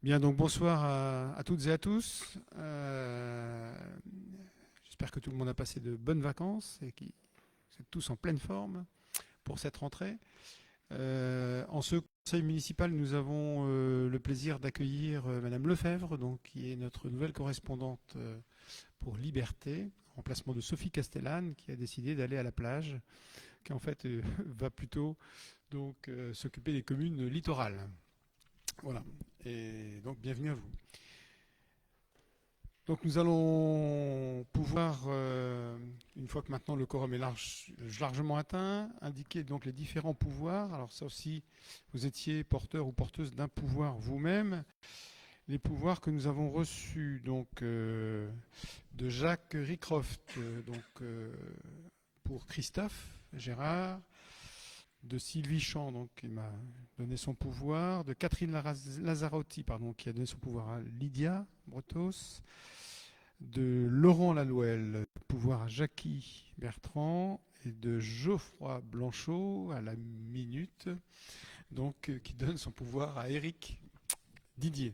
Bien, donc bonsoir à toutes et à tous. J'espère que tout le monde a passé de bonnes vacances et que vous êtes tous en pleine forme pour cette rentrée. En ce conseil municipal, nous avons le plaisir d'accueillir Madame Lefebvre, donc, qui est notre nouvelle correspondante pour Liberté, en remplacement de Sophie Castellane, qui a décidé d'aller à la plage, qui en fait va plutôt s'occuper des communes littorales. Voilà. Et donc bienvenue à vous. Donc nous allons pouvoir, une fois que maintenant le quorum est largement atteint, indiquer donc les différents pouvoirs. Alors ça aussi, vous étiez porteur ou porteuse d'un pouvoir vous-même. Les pouvoirs que nous avons reçus donc de Jacques Ricroft, pour Christophe Gérard, de Sylvie Champ, donc, qui m'a donné son pouvoir, de Catherine Lazzarotti, pardon, qui a donné son pouvoir à Lydia Bretos, de Laurent Lalouel, pouvoir à Jackie Bertrand, et de Geoffroy Blanchot à la minute, donc qui donne son pouvoir à Éric Didier.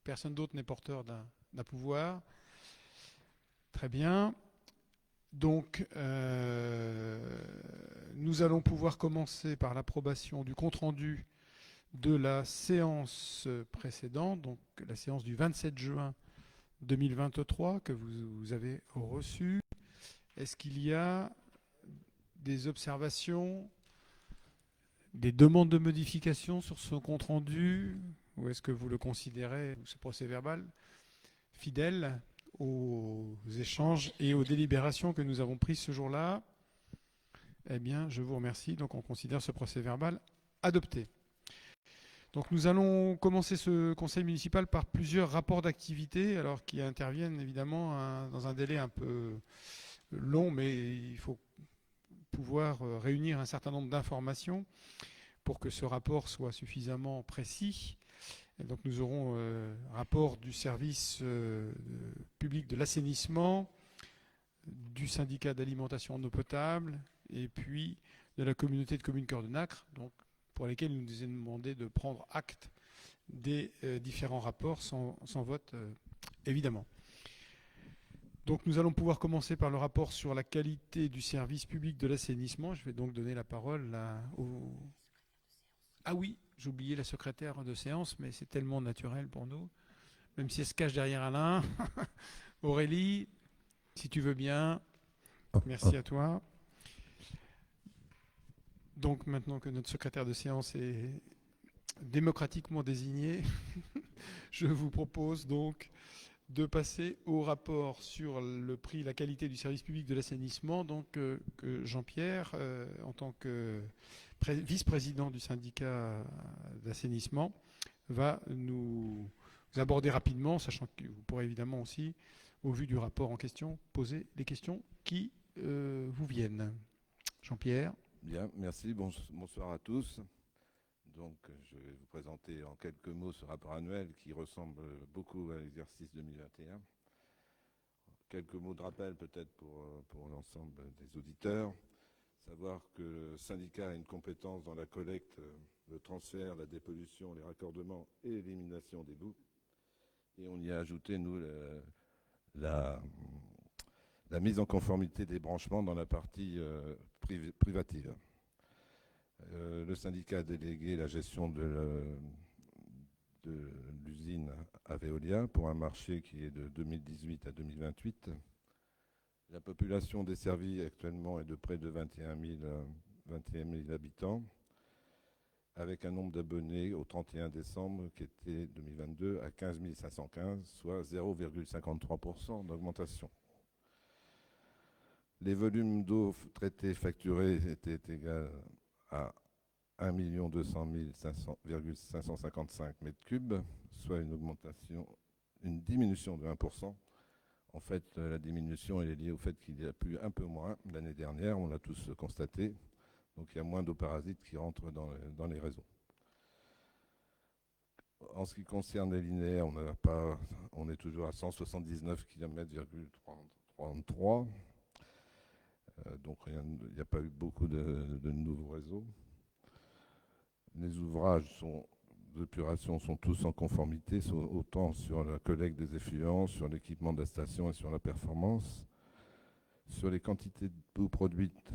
Personne d'autre n'est porteur d'un pouvoir. Très bien. Donc, nous allons pouvoir commencer par l'approbation du compte-rendu de la séance précédente, donc la séance du 27 juin 2023 que vous avez reçu. Est-ce qu'il y a des observations, des demandes de modification sur ce compte-rendu, ou est-ce que vous le considérez, ce procès-verbal, fidèle aux échanges et aux délibérations que nous avons prises ce jour-là? Eh bien, je vous remercie. Donc, on considère ce procès-verbal adopté. Donc, nous allons commencer ce conseil municipal par plusieurs rapports d'activité, alors qui interviennent évidemment dans un délai un peu long, mais il faut pouvoir réunir un certain nombre d'informations pour que ce rapport soit suffisamment précis. Et donc nous aurons rapport du service public de l'assainissement, du syndicat d'alimentation en eau potable, et puis de la communauté de communes Cœur de Nacre, donc, pour lesquels il nous est demandé de prendre acte des différents rapports sans vote, évidemment. Donc nous allons pouvoir commencer par le rapport sur la qualité du service public de l'assainissement. Je vais donc donner la parole au... Ah oui, j'ai oublié la secrétaire de séance, mais c'est tellement naturel pour nous, même si elle se cache derrière Alain. Aurélie, si tu veux bien, merci à toi. Donc maintenant que notre secrétaire de séance est démocratiquement désigné, je vous propose donc de passer au rapport sur le prix, la qualité du service public de l'assainissement, donc que Jean-Pierre, en tant que vice-président du syndicat d'assainissement, va nous aborder rapidement, sachant que vous pourrez évidemment aussi, au vu du rapport en question, poser les questions qui vous viennent. Jean-Pierre. Bien, merci. Bonsoir à tous. Donc, je vais vous présenter en quelques mots ce rapport annuel qui ressemble beaucoup à l'exercice 2021. Quelques mots de rappel peut-être pour l'ensemble des auditeurs. Savoir que le syndicat a une compétence dans la collecte, le transfert, la dépollution, les raccordements et l'élimination des boues. Et on y a ajouté, nous, la mise en conformité des branchements dans la partie privative. Le syndicat a délégué la gestion de l'usine à Veolia pour un marché qui est de 2018 à 2028. La population desservie actuellement est de près de 21 000 habitants, avec un nombre d'abonnés au 31 décembre qui était 2022 à 15 515, soit 0,53% d'augmentation. Les volumes d'eau traitée facturés étaient égaux à 1 200 555 mètres cubes, soit une diminution de 1%. En fait, la diminution est liée au fait qu'il y a plu un peu moins l'année dernière, on l'a tous constaté. Donc il y a moins d'eau parasite qui rentre dans les réseaux. En ce qui concerne les linéaires, on est toujours à 179 km,33. Donc il n'y a pas eu beaucoup de nouveaux réseaux. Les ouvrages sont d'épuration sont tous en conformité, autant sur la collecte des effluents, sur l'équipement de la station et sur la performance. Sur les quantités de boues produites,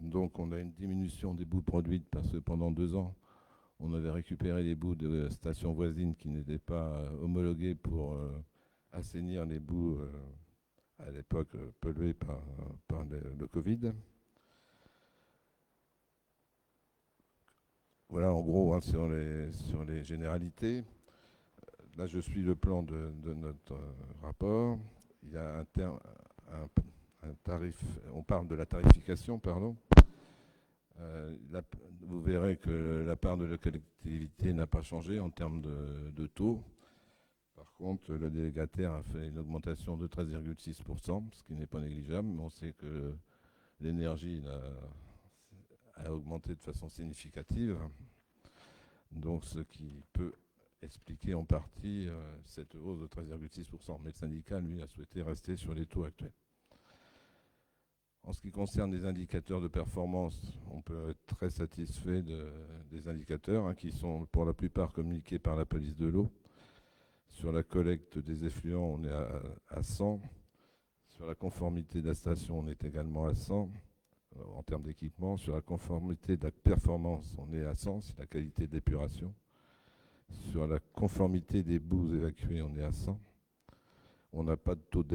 donc on a une diminution des boues produites parce que pendant 2 ans, on avait récupéré les boues de stations voisines qui n'étaient pas homologuées pour assainir les boues à l'époque polluées par le Covid. Voilà en gros sur les généralités. Là je suis le plan de notre rapport. Il y a un tarif, on parle de la tarification, pardon. Vous verrez que la part de la collectivité n'a pas changé en termes de taux. Par contre, le délégataire a fait une augmentation de 13,6%, ce qui n'est pas négligeable, mais on sait que l'énergie a augmenté de façon significative. Donc, ce qui peut expliquer en partie cette hausse de 13,6%. Mais le syndicat, lui, a souhaité rester sur les taux actuels. En ce qui concerne les indicateurs de performance, on peut être très satisfait des indicateurs qui sont pour la plupart communiqués par la police de l'eau. Sur la collecte des effluents, on est à 100. Sur la conformité de la station, on est également à 100 en termes d'équipement. Sur la conformité de la performance, on est à 100, c'est la qualité d'épuration. Sur la conformité des boues évacuées, on est à 100. On n'a pas de taux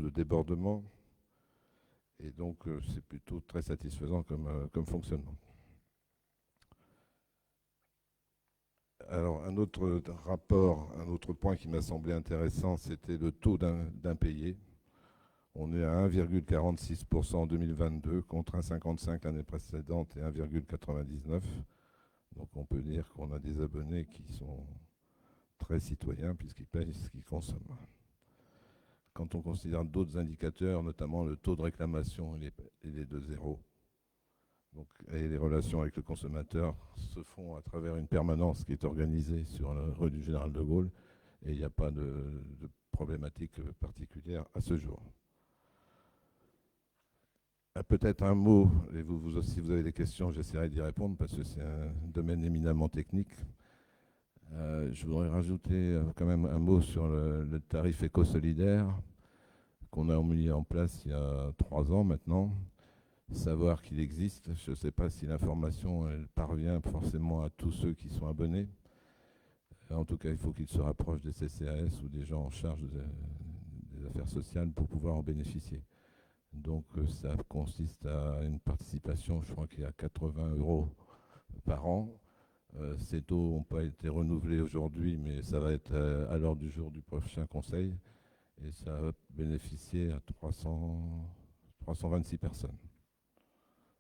de débordement. Et donc, c'est plutôt très satisfaisant comme fonctionnement. Alors, un autre rapport, un autre point qui m'a semblé intéressant, c'était le taux d'impayé. On est à 1,46% en 2022 contre 1,55% l'année précédente et 1,99%. Donc, on peut dire qu'on a des abonnés qui sont très citoyens puisqu'ils payent ce qu'ils consomment. Quand on considère d'autres indicateurs, notamment le taux de réclamation, il est de 0. Donc, et les relations avec le consommateur se font à travers une permanence qui est organisée sur la rue du Général de Gaulle et il n'y a pas de problématique particulière à ce jour. Peut-être un mot, et vous aussi vous avez des questions, j'essaierai d'y répondre parce que c'est un domaine éminemment technique. Je voudrais rajouter quand même un mot sur le tarif éco-solidaire qu'on a mis en place il y a 3 ans maintenant. Savoir qu'il existe, je ne sais pas si l'information parvient forcément à tous ceux qui sont abonnés. En tout cas, il faut qu'ils se rapprochent des CCAS ou des gens en charge des affaires sociales pour pouvoir en bénéficier. Donc ça consiste à une participation, je crois qu'il y a 80 € par an. Ces taux n'ont pas été renouvelés aujourd'hui, mais ça va être à l'ordre du jour du prochain conseil. Et ça va bénéficier à 326 personnes.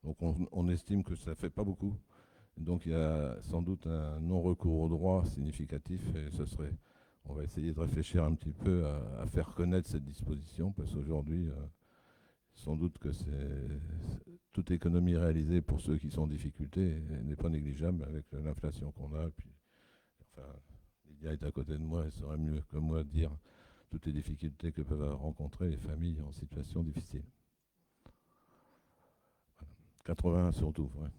Donc on estime que ça ne fait pas beaucoup. Donc il y a sans doute un non-recours au droit significatif. Et on va essayer de réfléchir un petit peu à faire connaître cette disposition, parce qu'aujourd'hui, sans doute que toute économie réalisée pour ceux qui sont en difficulté n'est pas négligeable avec l'inflation qu'on a. Puis, enfin, Lydia est à côté de moi, elle saurait mieux que moi dire toutes les difficultés que peuvent rencontrer les familles en situation difficile. 80 surtout, ouais.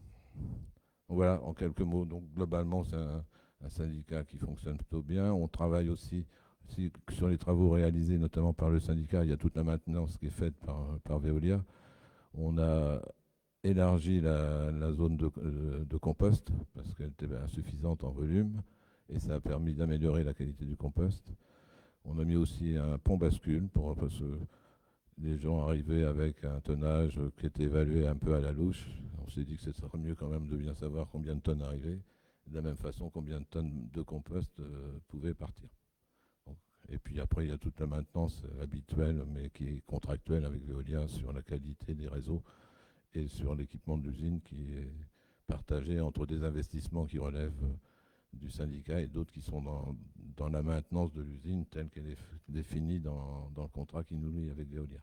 Donc voilà, en quelques mots. Donc globalement, c'est un syndicat qui fonctionne plutôt bien. On travaille aussi sur les travaux réalisés, notamment par le syndicat. Il y a toute la maintenance qui est faite par Veolia. On a élargi la zone de compost parce qu'elle était insuffisante en volume et ça a permis d'améliorer la qualité du compost. On a mis aussi un pont bascule parce que les gens arrivaient avec un tonnage qui était évalué un peu à la louche. On s'est dit que ce serait mieux quand même de bien savoir combien de tonnes arrivaient. De la même façon, combien de tonnes de compost pouvaient partir. Donc, et puis après, il y a toute la maintenance habituelle, mais qui est contractuelle avec Veolia sur la qualité des réseaux et sur l'équipement de l'usine qui est partagé entre des investissements qui relèvent du syndicat et d'autres qui sont dans la maintenance de l'usine telle qu'elle est définie dans le contrat qui nous lie avec Veolia.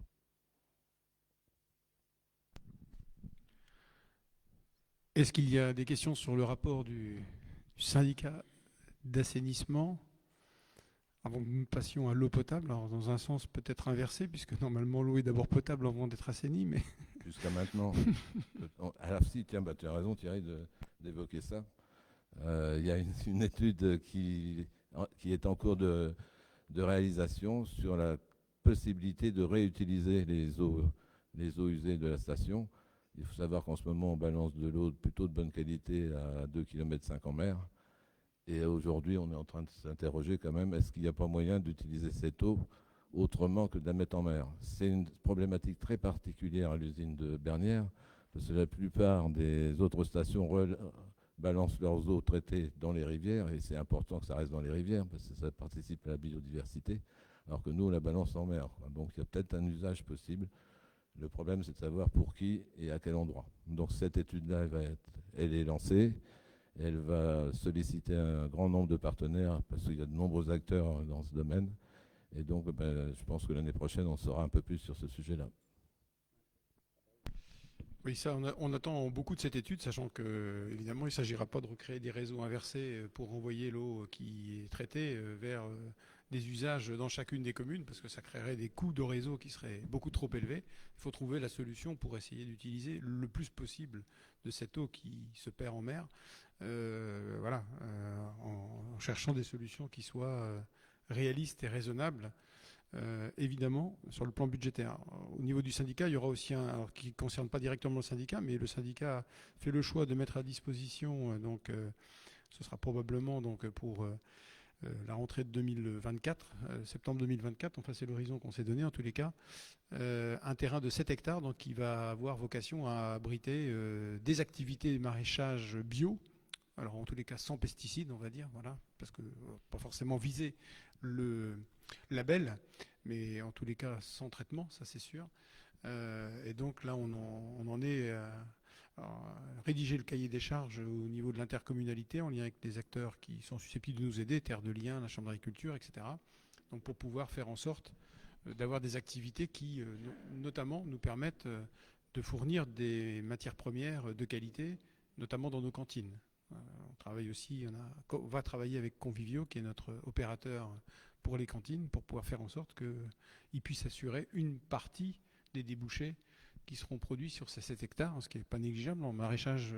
Est-ce qu'il y a des questions sur le rapport du syndicat d'assainissement avant que nous passions à l'eau potable? Alors dans un sens peut-être inversé, puisque normalement l'eau est d'abord potable avant d'être assainie, mais... Jusqu'à maintenant. Alors si, tiens, tu as raison Thierry d'évoquer ça. Il y a une étude qui est en cours de réalisation sur la possibilité de réutiliser les eaux usées de la station. Il faut savoir qu'en ce moment, on balance de l'eau plutôt de bonne qualité à 2,5 km en mer. Et aujourd'hui, on est en train de s'interroger quand même, est-ce qu'il n'y a pas moyen d'utiliser cette eau autrement que de la mettre en mer? C'est une problématique très particulière à l'usine de Bernières, parce que la plupart des autres stations balancent leurs eaux traitées dans les rivières, et c'est important que ça reste dans les rivières, parce que ça participe à la biodiversité, alors que nous, on la balance en mer. Donc il y a peut-être un usage possible. Le problème, c'est de savoir pour qui et à quel endroit. Donc cette étude-là, elle est lancée. Elle va solliciter un grand nombre de partenaires parce qu'il y a de nombreux acteurs dans ce domaine. Et donc, je pense que l'année prochaine, on saura un peu plus sur ce sujet-là. Oui, ça, on attend beaucoup de cette étude, sachant que, évidemment, il ne s'agira pas de recréer des réseaux inversés pour renvoyer l'eau qui est traitée vers des usages dans chacune des communes, parce que ça créerait des coûts de réseau qui seraient beaucoup trop élevés. Il faut trouver la solution pour essayer d'utiliser le plus possible de cette eau qui se perd en mer, en cherchant des solutions qui soient réalistes et raisonnables. Évidemment, sur le plan budgétaire. Au niveau du syndicat, il y aura aussi alors, qui ne concerne pas directement le syndicat, mais le syndicat fait le choix de mettre à disposition, ce sera probablement donc, pour la rentrée de 2024, septembre 2024, enfin c'est l'horizon qu'on s'est donné en tous les cas, un terrain de 7 hectares donc, qui va avoir vocation à abriter des activités de maraîchage bio, alors en tous les cas sans pesticides, on va dire, voilà, parce que pas forcément viser le label, mais en tous les cas sans traitement, ça c'est sûr. Et donc là, on en est à rédiger le cahier des charges au niveau de l'intercommunalité en lien avec les acteurs qui sont susceptibles de nous aider, Terre de Liens, la Chambre d'agriculture, etc. Donc pour pouvoir faire en sorte d'avoir des activités qui, notamment, nous permettent de fournir des matières premières de qualité, notamment dans nos cantines. On travaille aussi, on va travailler avec Convivio, qui est notre opérateur pour les cantines, pour pouvoir faire en sorte qu'ils puissent assurer une partie des débouchés qui seront produits sur ces 7 hectares, ce qui n'est pas négligeable en maraîchage,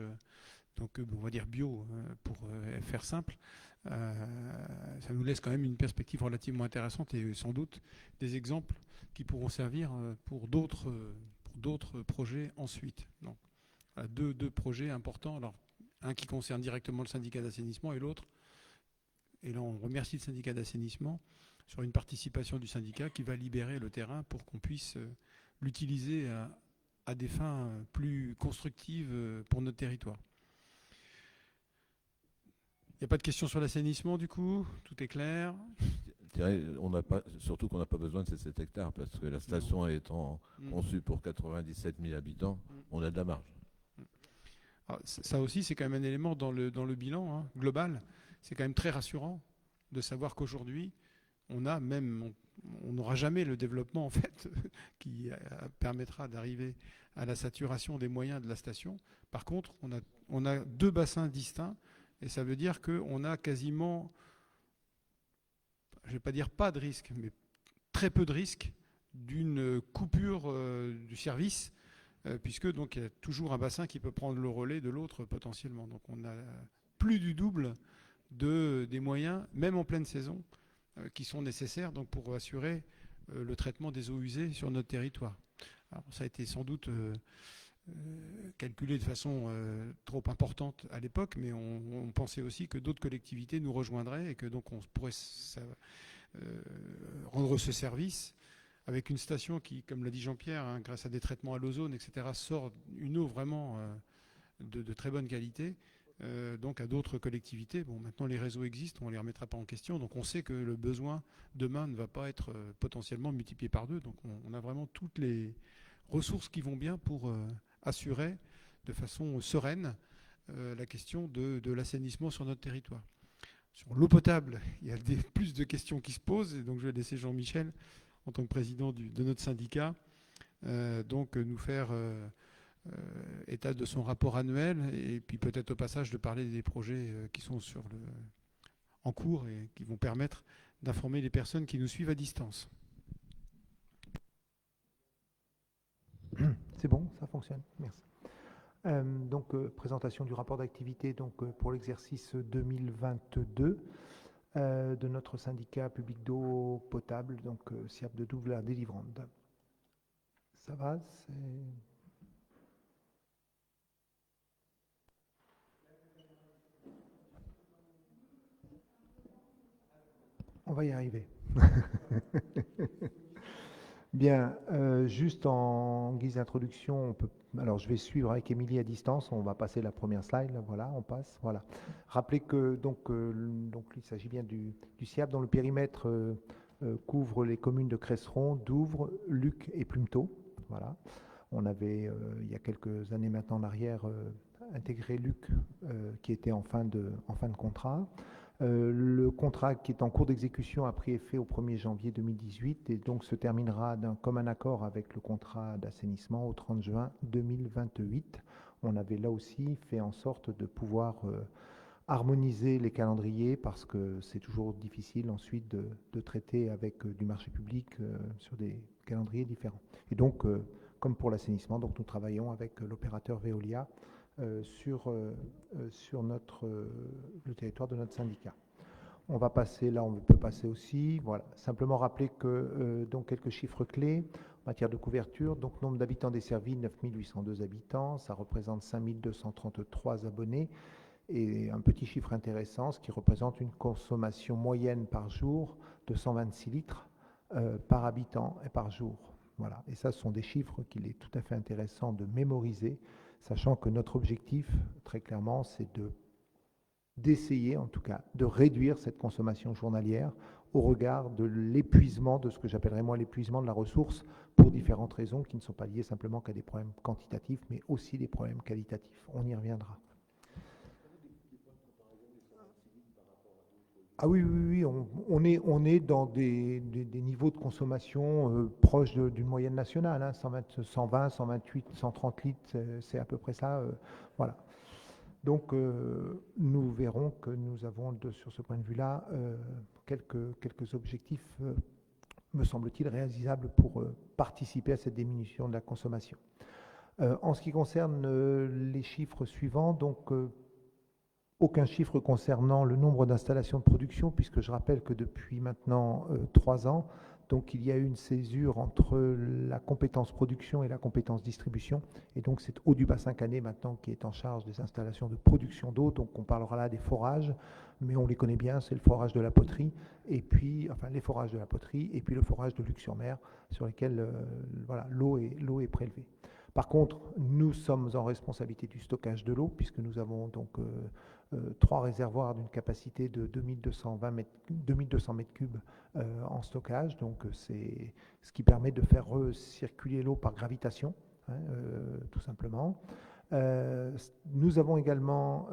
donc on va dire bio, pour faire simple. Ça nous laisse quand même une perspective relativement intéressante et sans doute des exemples qui pourront servir pour d'autres projets ensuite. Donc, voilà, deux projets importants. Alors, un qui concerne directement le syndicat d'assainissement et l'autre, et là on remercie le syndicat d'assainissement, sur une participation du syndicat qui va libérer le terrain pour qu'on puisse l'utiliser à des fins plus constructives pour notre territoire. Il n'y a pas de questions sur l'assainissement du coup? Tout est clair? Je dirais, surtout qu'on n'a pas besoin de ces 7 hectares parce que la station étant conçue pour 97 000 habitants, on a de la marge. Alors, ça aussi, c'est quand même un élément dans le bilan global. C'est quand même très rassurant de savoir qu'aujourd'hui, on n'aura jamais le développement en fait qui permettra d'arriver à la saturation des moyens de la station. Par contre, on a deux bassins distincts et ça veut dire qu'on a quasiment, je ne vais pas dire pas de risque, mais très peu de risque d'une coupure du service, puisque donc il y a toujours un bassin qui peut prendre le relais de l'autre potentiellement. Donc on a plus du double des moyens, même en pleine saison, qui sont nécessaires donc, pour assurer le traitement des eaux usées sur notre territoire. Alors, ça a été sans doute calculé de façon trop importante à l'époque, mais on pensait aussi que d'autres collectivités nous rejoindraient et que donc on pourrait rendre ce service avec une station qui, comme l'a dit Jean-Pierre, grâce à des traitements à l'ozone, etc., sort une eau vraiment de très bonne qualité. Donc à d'autres collectivités. Bon, maintenant les réseaux existent, on ne les remettra pas en question, donc on sait que le besoin demain ne va pas être potentiellement multiplié par 2, donc on a vraiment toutes les ressources qui vont bien pour assurer de façon sereine la question de l'assainissement sur notre territoire. Sur l'eau potable, il y a plus de questions qui se posent, et donc je vais laisser Jean-Michel, en tant que président de notre syndicat, donc nous faire état de son rapport annuel et puis peut-être au passage de parler des projets qui sont en cours et qui vont permettre d'informer les personnes qui nous suivent à distance. C'est bon, ça fonctionne. Merci. Présentation du rapport d'activité pour l'exercice 2022 de notre syndicat public d'eau potable, SIAP de Douvres-la-Délivrande. Ça va, on va y arriver. Bien, juste en guise d'introduction, alors je vais suivre avec Émilie à distance, on va passer la première slide, là, voilà, on passe, voilà. Rappelez que il s'agit bien du SIAP dont le périmètre couvre les communes de Cresseron, Douvres, Luc et Plumetot, voilà. On avait, il y a quelques années maintenant en arrière, intégré Luc, qui était en fin de contrat. Le contrat qui est en cours d'exécution a pris effet au 1er janvier 2018 et donc se terminera d'un commun accord avec le contrat d'assainissement au 30 juin 2028. On avait là aussi fait en sorte de pouvoir harmoniser les calendriers parce que c'est toujours difficile ensuite de traiter avec du marché public sur des calendriers différents. Et donc, comme pour l'assainissement, nous travaillons avec l'opérateur Veolia sur le territoire de notre syndicat. On va passer, là on peut passer aussi, voilà. Simplement rappeler que quelques chiffres clés en matière de couverture. Nombre d'habitants desservis, 9802 habitants, ça représente 5233 abonnés. Et un petit chiffre intéressant, ce qui représente une consommation moyenne par jour de 126 litres par habitant et par jour. Voilà. Et ça, ce sont des chiffres qu'il est tout à fait intéressant de mémoriser, sachant que notre objectif, très clairement, c'est d'essayer, en tout cas, de réduire cette consommation journalière au regard de l'épuisement, de ce que j'appellerais moi l'épuisement de la ressource, pour différentes raisons qui ne sont pas liées simplement qu'à des problèmes quantitatifs, mais aussi des problèmes qualitatifs. On y reviendra. Ah oui, on est dans des niveaux de consommation proches d'une moyenne nationale, hein, 120, 128, 130 litres, c'est à peu près ça. Voilà. Donc, nous verrons que nous avons, sur ce point de vue-là, quelques objectifs, me semble-t-il, réalisables pour participer à cette diminution de la consommation. En ce qui concerne les chiffres suivants, aucun chiffre concernant le nombre d'installations de production, puisque je rappelle que depuis maintenant 3 ans, il y a eu une césure entre la compétence production et la compétence distribution. Et donc c'est Eau du Bassin Canet maintenant qui est en charge des installations de production d'eau. Donc on parlera là des forages, mais on les connaît bien, c'est le forage de la poterie, et puis, enfin les forages de la poterie, et puis le forage de Luc-sur-Mer, sur lesquels voilà, l'eau est prélevée. Par contre, nous sommes en responsabilité du stockage de l'eau, puisque nous avons 3 réservoirs d'une capacité de 2200 mètres cubes en stockage. Donc, c'est ce qui permet de faire recirculer l'eau par gravitation, hein, tout simplement. Nous avons également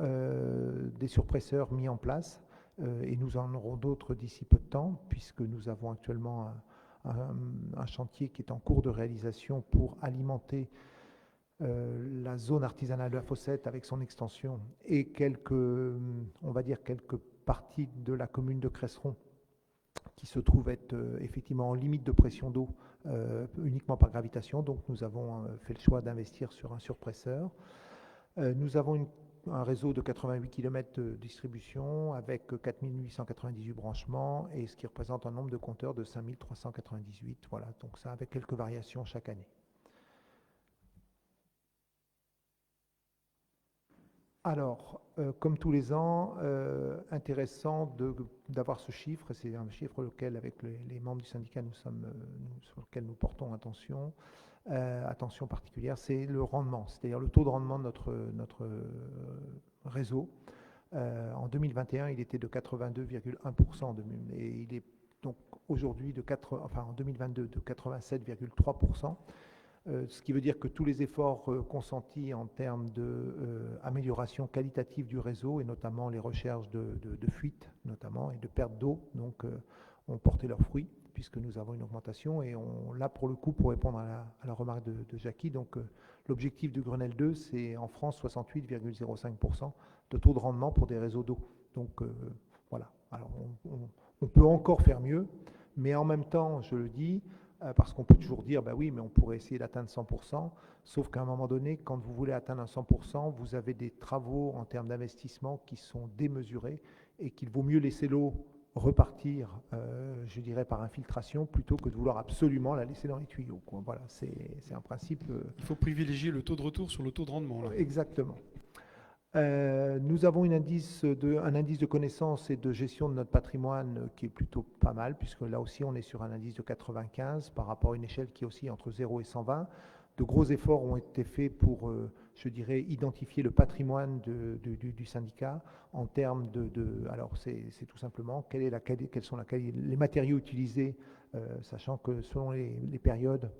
des surpresseurs mis en place et nous en aurons d'autres d'ici peu de temps, puisque nous avons actuellement un chantier qui est en cours de réalisation pour alimenter la zone artisanale de la Fossette avec son extension et quelques parties de la commune de Cresseron qui se trouvent être effectivement en limite de pression d'eau uniquement par gravitation. Donc nous avons fait le choix d'investir sur un surpresseur. Nous avons un réseau de 88 km de distribution avec 4898 branchements et ce qui représente un nombre de compteurs de 5398. Voilà, donc ça avec quelques variations chaque année. Alors, comme tous les ans, intéressant d'avoir ce chiffre, c'est un chiffre auquel, avec les membres du syndicat, sur lequel nous portons attention particulière, c'est le rendement, c'est-à-dire le taux de rendement de notre réseau. En 2021, il était de 82,1%, et il est donc aujourd'hui en 2022 de 87,3%. Ce qui veut dire que tous les efforts consentis en termes d'amélioration qualitative du réseau et notamment les recherches de fuite notamment et de perte d'eau ont porté leurs fruits puisque nous avons une augmentation et là pour le coup pour répondre à la remarque de Jackie, l'objectif du Grenelle 2 c'est en France 68,05% de taux de rendement pour des réseaux d'eau. Donc voilà, alors on peut encore faire mieux, mais en même temps je le dis, parce qu'on peut toujours dire, bah oui, mais on pourrait essayer d'atteindre 100%, sauf qu'à un moment donné, quand vous voulez atteindre un 100%, vous avez des travaux en termes d'investissement qui sont démesurés et qu'il vaut mieux laisser l'eau repartir, je dirais, par infiltration, plutôt que de vouloir absolument la laisser dans les tuyaux, quoi. Voilà, c'est un principe. Il faut privilégier le taux de retour sur le taux de rendement, là. Exactement. Nous avons un indice de connaissance et de gestion de notre patrimoine qui est plutôt pas mal, puisque là aussi on est sur un indice de 95 par rapport à une échelle qui est aussi entre 0 et 120. De gros efforts ont été faits pour, je dirais, identifier le patrimoine du syndicat en termes alors c'est tout simplement quelles sont les matériaux utilisés, sachant que selon les périodes,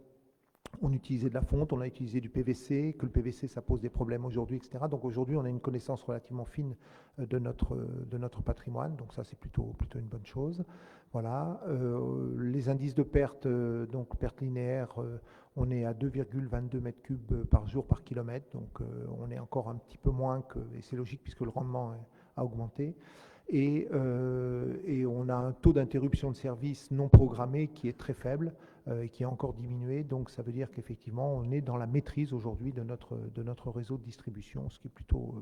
on utilisait de la fonte, on a utilisé du PVC, que le PVC ça pose des problèmes aujourd'hui, etc. Donc aujourd'hui on a une connaissance relativement fine de notre patrimoine, donc ça c'est plutôt une bonne chose. Voilà. Les indices de perte, donc perte linéaire, on est à 2,22 mètres cubes par jour par kilomètre, donc on est encore un petit peu moins et c'est logique puisque le rendement a augmenté. Et on a un taux d'interruption de service non programmé qui est très faible, qui a encore diminué. Donc ça veut dire qu'effectivement, on est dans la maîtrise aujourd'hui de notre réseau de distribution, ce qui est plutôt.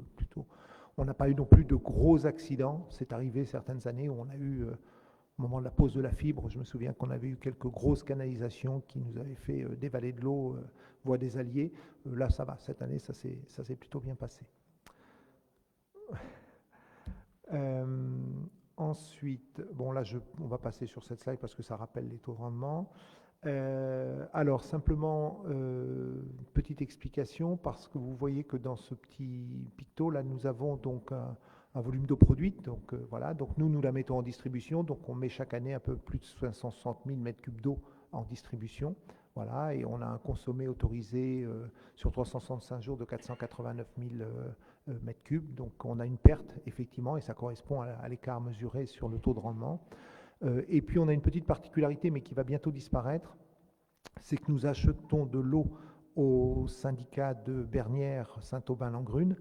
On n'a pas eu non plus de gros accidents. C'est arrivé certaines années où on a eu, au moment de la pose de la fibre, je me souviens qu'on avait eu quelques grosses canalisations qui nous avaient fait dévaler de l'eau, voie des Alliés. Là, ça va. Cette année, ça s'est plutôt bien passé. Ensuite, bon là, on va passer sur cette slide parce que ça rappelle les taux de rendement. Alors simplement, petite explication, parce que vous voyez que dans ce petit picto là, nous avons donc un volume d'eau produite, donc voilà, donc nous la mettons en distribution, donc on met chaque année un peu plus de 560 000 mètres cubes d'eau en distribution, voilà, et on a un consommé autorisé sur 365 jours de 489 000 mètres cubes, donc on a une perte effectivement, et ça correspond à l'écart mesuré sur le taux de rendement. Et puis on a une petite particularité, mais qui va bientôt disparaître, c'est que nous achetons de l'eau au syndicat de Bernières Saint-Aubin-Langrune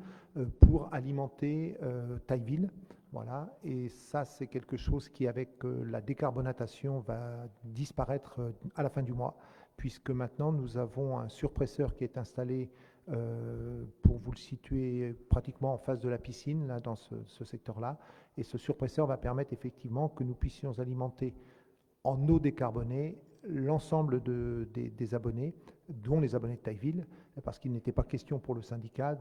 pour alimenter Tailleville. Voilà, et ça c'est quelque chose qui, avec la décarbonatation, va disparaître à la fin du mois, puisque maintenant nous avons un surpresseur qui est installé, pour vous le situer, pratiquement en face de la piscine, là, dans ce secteur-là. Et ce surpresseur va permettre effectivement que nous puissions alimenter en eau décarbonée l'ensemble des abonnés, dont les abonnés de Tailleville, parce qu'il n'était pas question pour le syndicat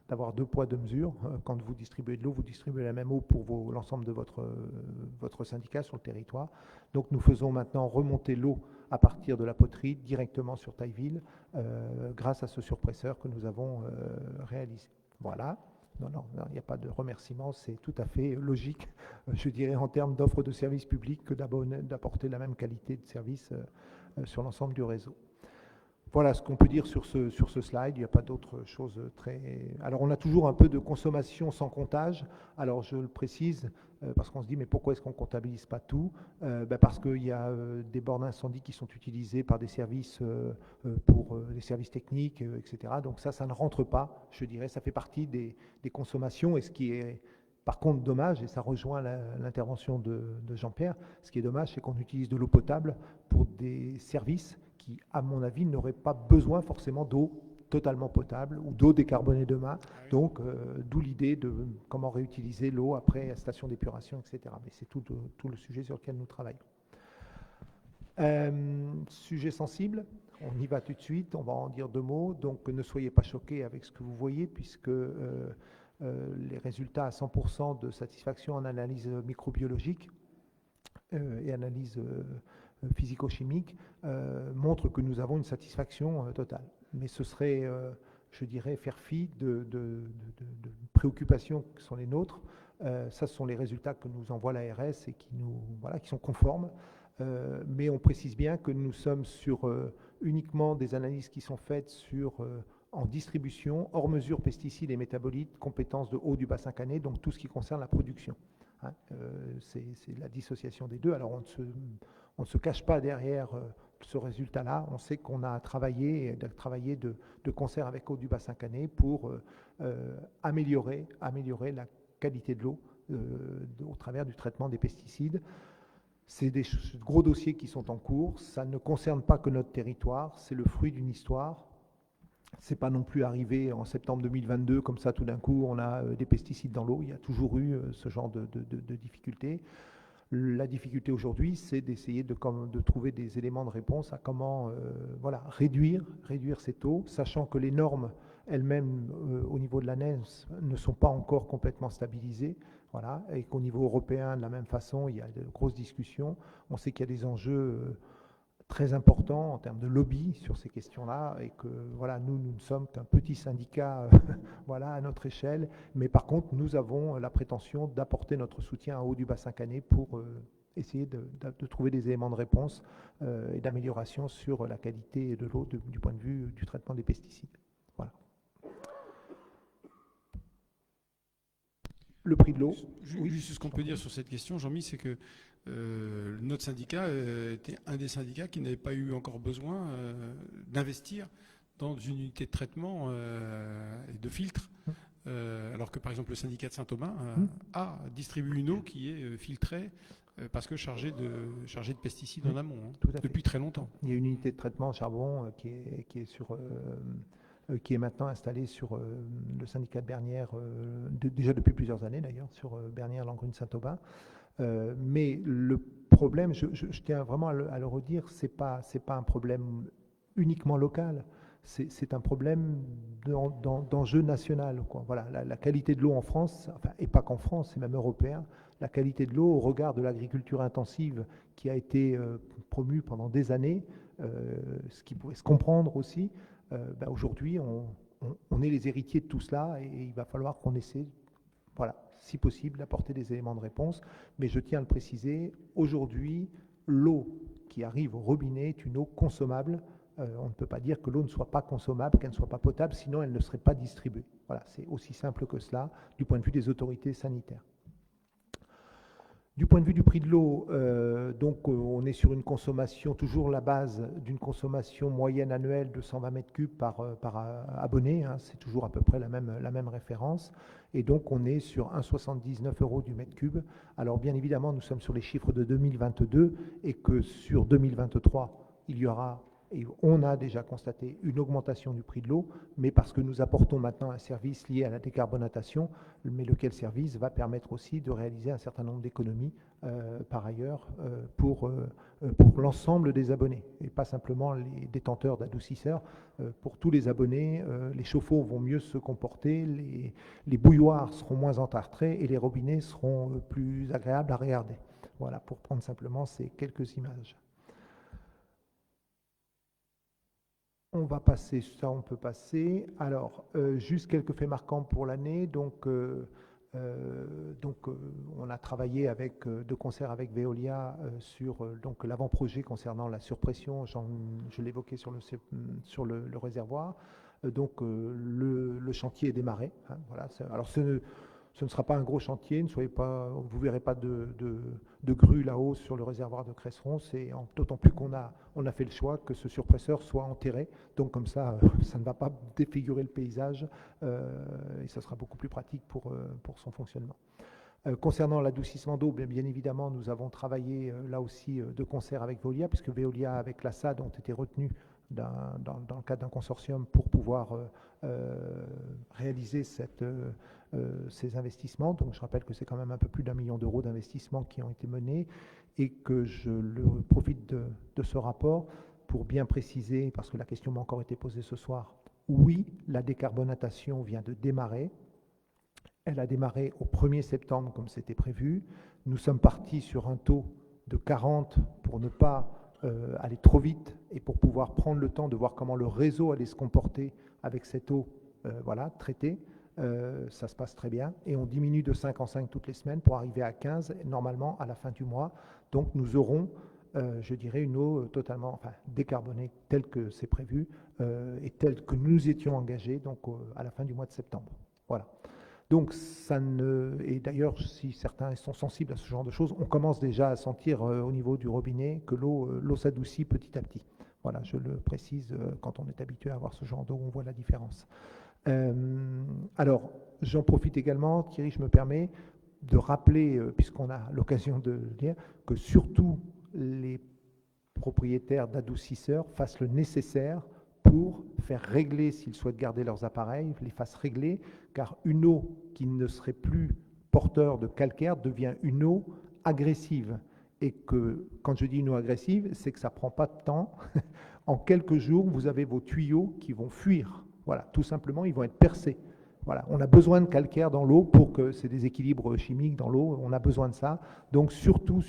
d'avoir deux poids, deux mesures. Quand vous distribuez de l'eau, vous distribuez la même eau pour l'ensemble de votre syndicat sur le territoire. Donc nous faisons maintenant remonter l'eau à partir de la poterie directement sur Tailleville, grâce à ce surpresseur que nous avons réalisé. Voilà. Non, il n'y a pas de remerciement, c'est tout à fait logique, je dirais, en termes d'offres de services publics, que d'apporter la même qualité de service sur l'ensemble du réseau. Voilà ce qu'on peut dire sur ce slide. Il n'y a pas d'autre chose très... Alors, on a toujours un peu de consommation sans comptage. Alors, je le précise, parce qu'on se dit, mais pourquoi est-ce qu'on ne comptabilise pas tout? Parce qu'il y a des bornes incendie qui sont utilisées par des services pour des services techniques, etc. Donc ça ne rentre pas, je dirais. Ça fait partie des consommations. Et ce qui est, par contre, dommage, et ça rejoint l'intervention de Jean-Pierre, ce qui est dommage, c'est qu'on utilise de l'eau potable pour des services qui, à mon avis, n'auraient pas besoin forcément d'eau totalement potable ou d'eau décarbonée demain. Donc, d'où l'idée de comment réutiliser l'eau après la station d'épuration, etc. Mais c'est tout le sujet sur lequel nous travaillons. Sujet sensible, on y va tout de suite, on va en dire deux mots. Donc, ne soyez pas choqués avec ce que vous voyez, puisque les résultats à 100% de satisfaction en analyse microbiologique et analyse physico-chimique montrent que nous avons une satisfaction totale. Mais ce serait, je dirais, faire fi de préoccupations qui sont les nôtres. Ça, ce sont les résultats que nous envoie l'ARS et qui sont conformes. Mais on précise bien que nous sommes sur uniquement des analyses qui sont faites en distribution, hors mesure pesticides et métabolites, compétences de haut du bassin cané, donc tout ce qui concerne la production. C'est la dissociation des deux. Alors on ne se cache pas derrière ce résultat-là. On sait qu'on a travaillé de concert avec Eau du Bassin Cané pour améliorer la qualité de l'eau au travers du traitement des pesticides. C'est des gros dossiers qui sont en cours. Ça ne concerne pas que notre territoire. C'est le fruit d'une histoire. C'est pas non plus arrivé en septembre 2022, comme ça tout d'un coup on a des pesticides dans l'eau. Il y a toujours eu ce genre de difficultés. La difficulté aujourd'hui, c'est d'essayer de trouver des éléments de réponse à comment réduire ces taux, sachant que les normes elles-mêmes au niveau de l'ANES ne sont pas encore complètement stabilisées. Voilà, et qu'au niveau européen, de la même façon, il y a de grosses discussions. On sait qu'il y a des enjeux très important en termes de lobby sur ces questions-là et que voilà, nous ne sommes qu'un petit syndicat voilà, à notre échelle, mais par contre nous avons la prétention d'apporter notre soutien en haut du bassin canet pour essayer de trouver des éléments de réponse et d'amélioration sur la qualité de l'eau du point de vue du traitement des pesticides. Voilà. Le prix de l'eau. Juste ce qu'on peut dire sur cette question, Jean-Mi, c'est que notre syndicat était un des syndicats qui n'avait pas eu encore besoin d'investir dans une unité de traitement et de filtre, alors que par exemple le syndicat de Saint-Thomas a distribué une eau qui est filtrée parce que chargée de pesticides en amont, depuis très longtemps. Il y a une unité de traitement charbon qui est maintenant installée sur le syndicat de Bernières, déjà depuis plusieurs années d'ailleurs, sur Bernières, Langrune, Saint-Aubin. Mais le problème, je tiens vraiment à le redire, c'est pas un problème uniquement local, c'est un problème d'enjeu national, quoi. Voilà, la qualité de l'eau en France, enfin, et pas qu'en France, c'est même européen, la qualité de l'eau au regard de l'agriculture intensive qui a été promue pendant des années, ce qui pouvait se comprendre aussi, aujourd'hui on est les héritiers de tout cela et il va falloir qu'on essaie, voilà, si possible, d'apporter des éléments de réponse. Mais je tiens à le préciser, aujourd'hui, l'eau qui arrive au robinet est une eau consommable. On ne peut pas dire que l'eau ne soit pas consommable, qu'elle ne soit pas potable, sinon elle ne serait pas distribuée. Voilà, c'est aussi simple que cela du point de vue des autorités sanitaires. Du point de vue du prix de l'eau, on est sur une consommation, toujours la base d'une consommation moyenne annuelle de 120 mètres cubes par abonné, hein, c'est toujours à peu près la même référence, et donc on est sur 1,79 € du mètre cube. Alors bien évidemment, nous sommes sur les chiffres de 2022, et que sur 2023, il y aura, et on a déjà constaté une augmentation du prix de l'eau, mais parce que nous apportons maintenant un service lié à la décarbonatation, mais lequel service va permettre aussi de réaliser un certain nombre d'économies par ailleurs pour l'ensemble des abonnés, et pas simplement les détenteurs d'adoucisseurs. Pour tous les abonnés, les chauffe-eau vont mieux se comporter, les bouilloires seront moins entartrés et les robinets seront plus agréables à regarder. Voilà, pour prendre simplement ces quelques images. On va passer, ça on peut passer. Alors, juste quelques faits marquants pour l'année. Donc, on a travaillé de concert avec Veolia sur l'avant-projet concernant la surpression, je l'évoquais sur le réservoir. Le chantier est démarré. Hein, voilà. Alors, ce ne sera pas un gros chantier, vous ne verrez pas de grue là-haut sur le réservoir de Cresseron, d'autant plus qu'on a fait le choix que ce surpresseur soit enterré, donc comme ça, ça ne va pas défigurer le paysage et ça sera beaucoup plus pratique pour son fonctionnement. Concernant l'adoucissement d'eau, bien évidemment, nous avons travaillé là aussi de concert avec Veolia, puisque Veolia avec la SAD ont été retenus dans le cadre d'un consortium pour pouvoir réaliser ces investissements. Donc je rappelle que c'est quand même un peu plus d'1 million d'euros d'investissements qui ont été menés et que je profite de ce rapport pour bien préciser, parce que la question m'a encore été posée ce soir, oui, la décarbonatation vient de démarrer. Elle a démarré au 1er septembre comme c'était prévu. Nous sommes partis sur un taux de 40 pour ne pas aller trop vite et pour pouvoir prendre le temps de voir comment le réseau allait se comporter avec cette eau traitée. Ça se passe très bien et on diminue de 5 en 5 toutes les semaines pour arriver à 15 normalement à la fin du mois. Donc nous aurons, je dirais, une eau totalement décarbonée telle que c'est prévu et telle que nous étions engagés donc à la fin du mois de septembre. Voilà. Donc et d'ailleurs, si certains sont sensibles à ce genre de choses, on commence déjà à sentir au niveau du robinet que l'eau s'adoucit petit à petit. Voilà, je le précise, quand on est habitué à avoir ce genre d'eau, on voit la différence. Alors, j'en profite également, Thierry, je me permets, de rappeler, puisqu'on a l'occasion de le dire, que surtout les propriétaires d'adoucisseurs fassent le nécessaire pour faire régler, s'ils souhaitent garder leurs appareils, les fassent régler, car une eau qui ne serait plus porteur de calcaire devient une eau agressive. Et que, quand je dis une eau agressive, c'est que ça ne prend pas de temps. En quelques jours, vous avez vos tuyaux qui vont fuir. Voilà, tout simplement, ils vont être percés. Voilà, on a besoin de calcaire dans l'eau pour que c'est des équilibres chimiques dans l'eau, on a besoin de ça. Donc surtout,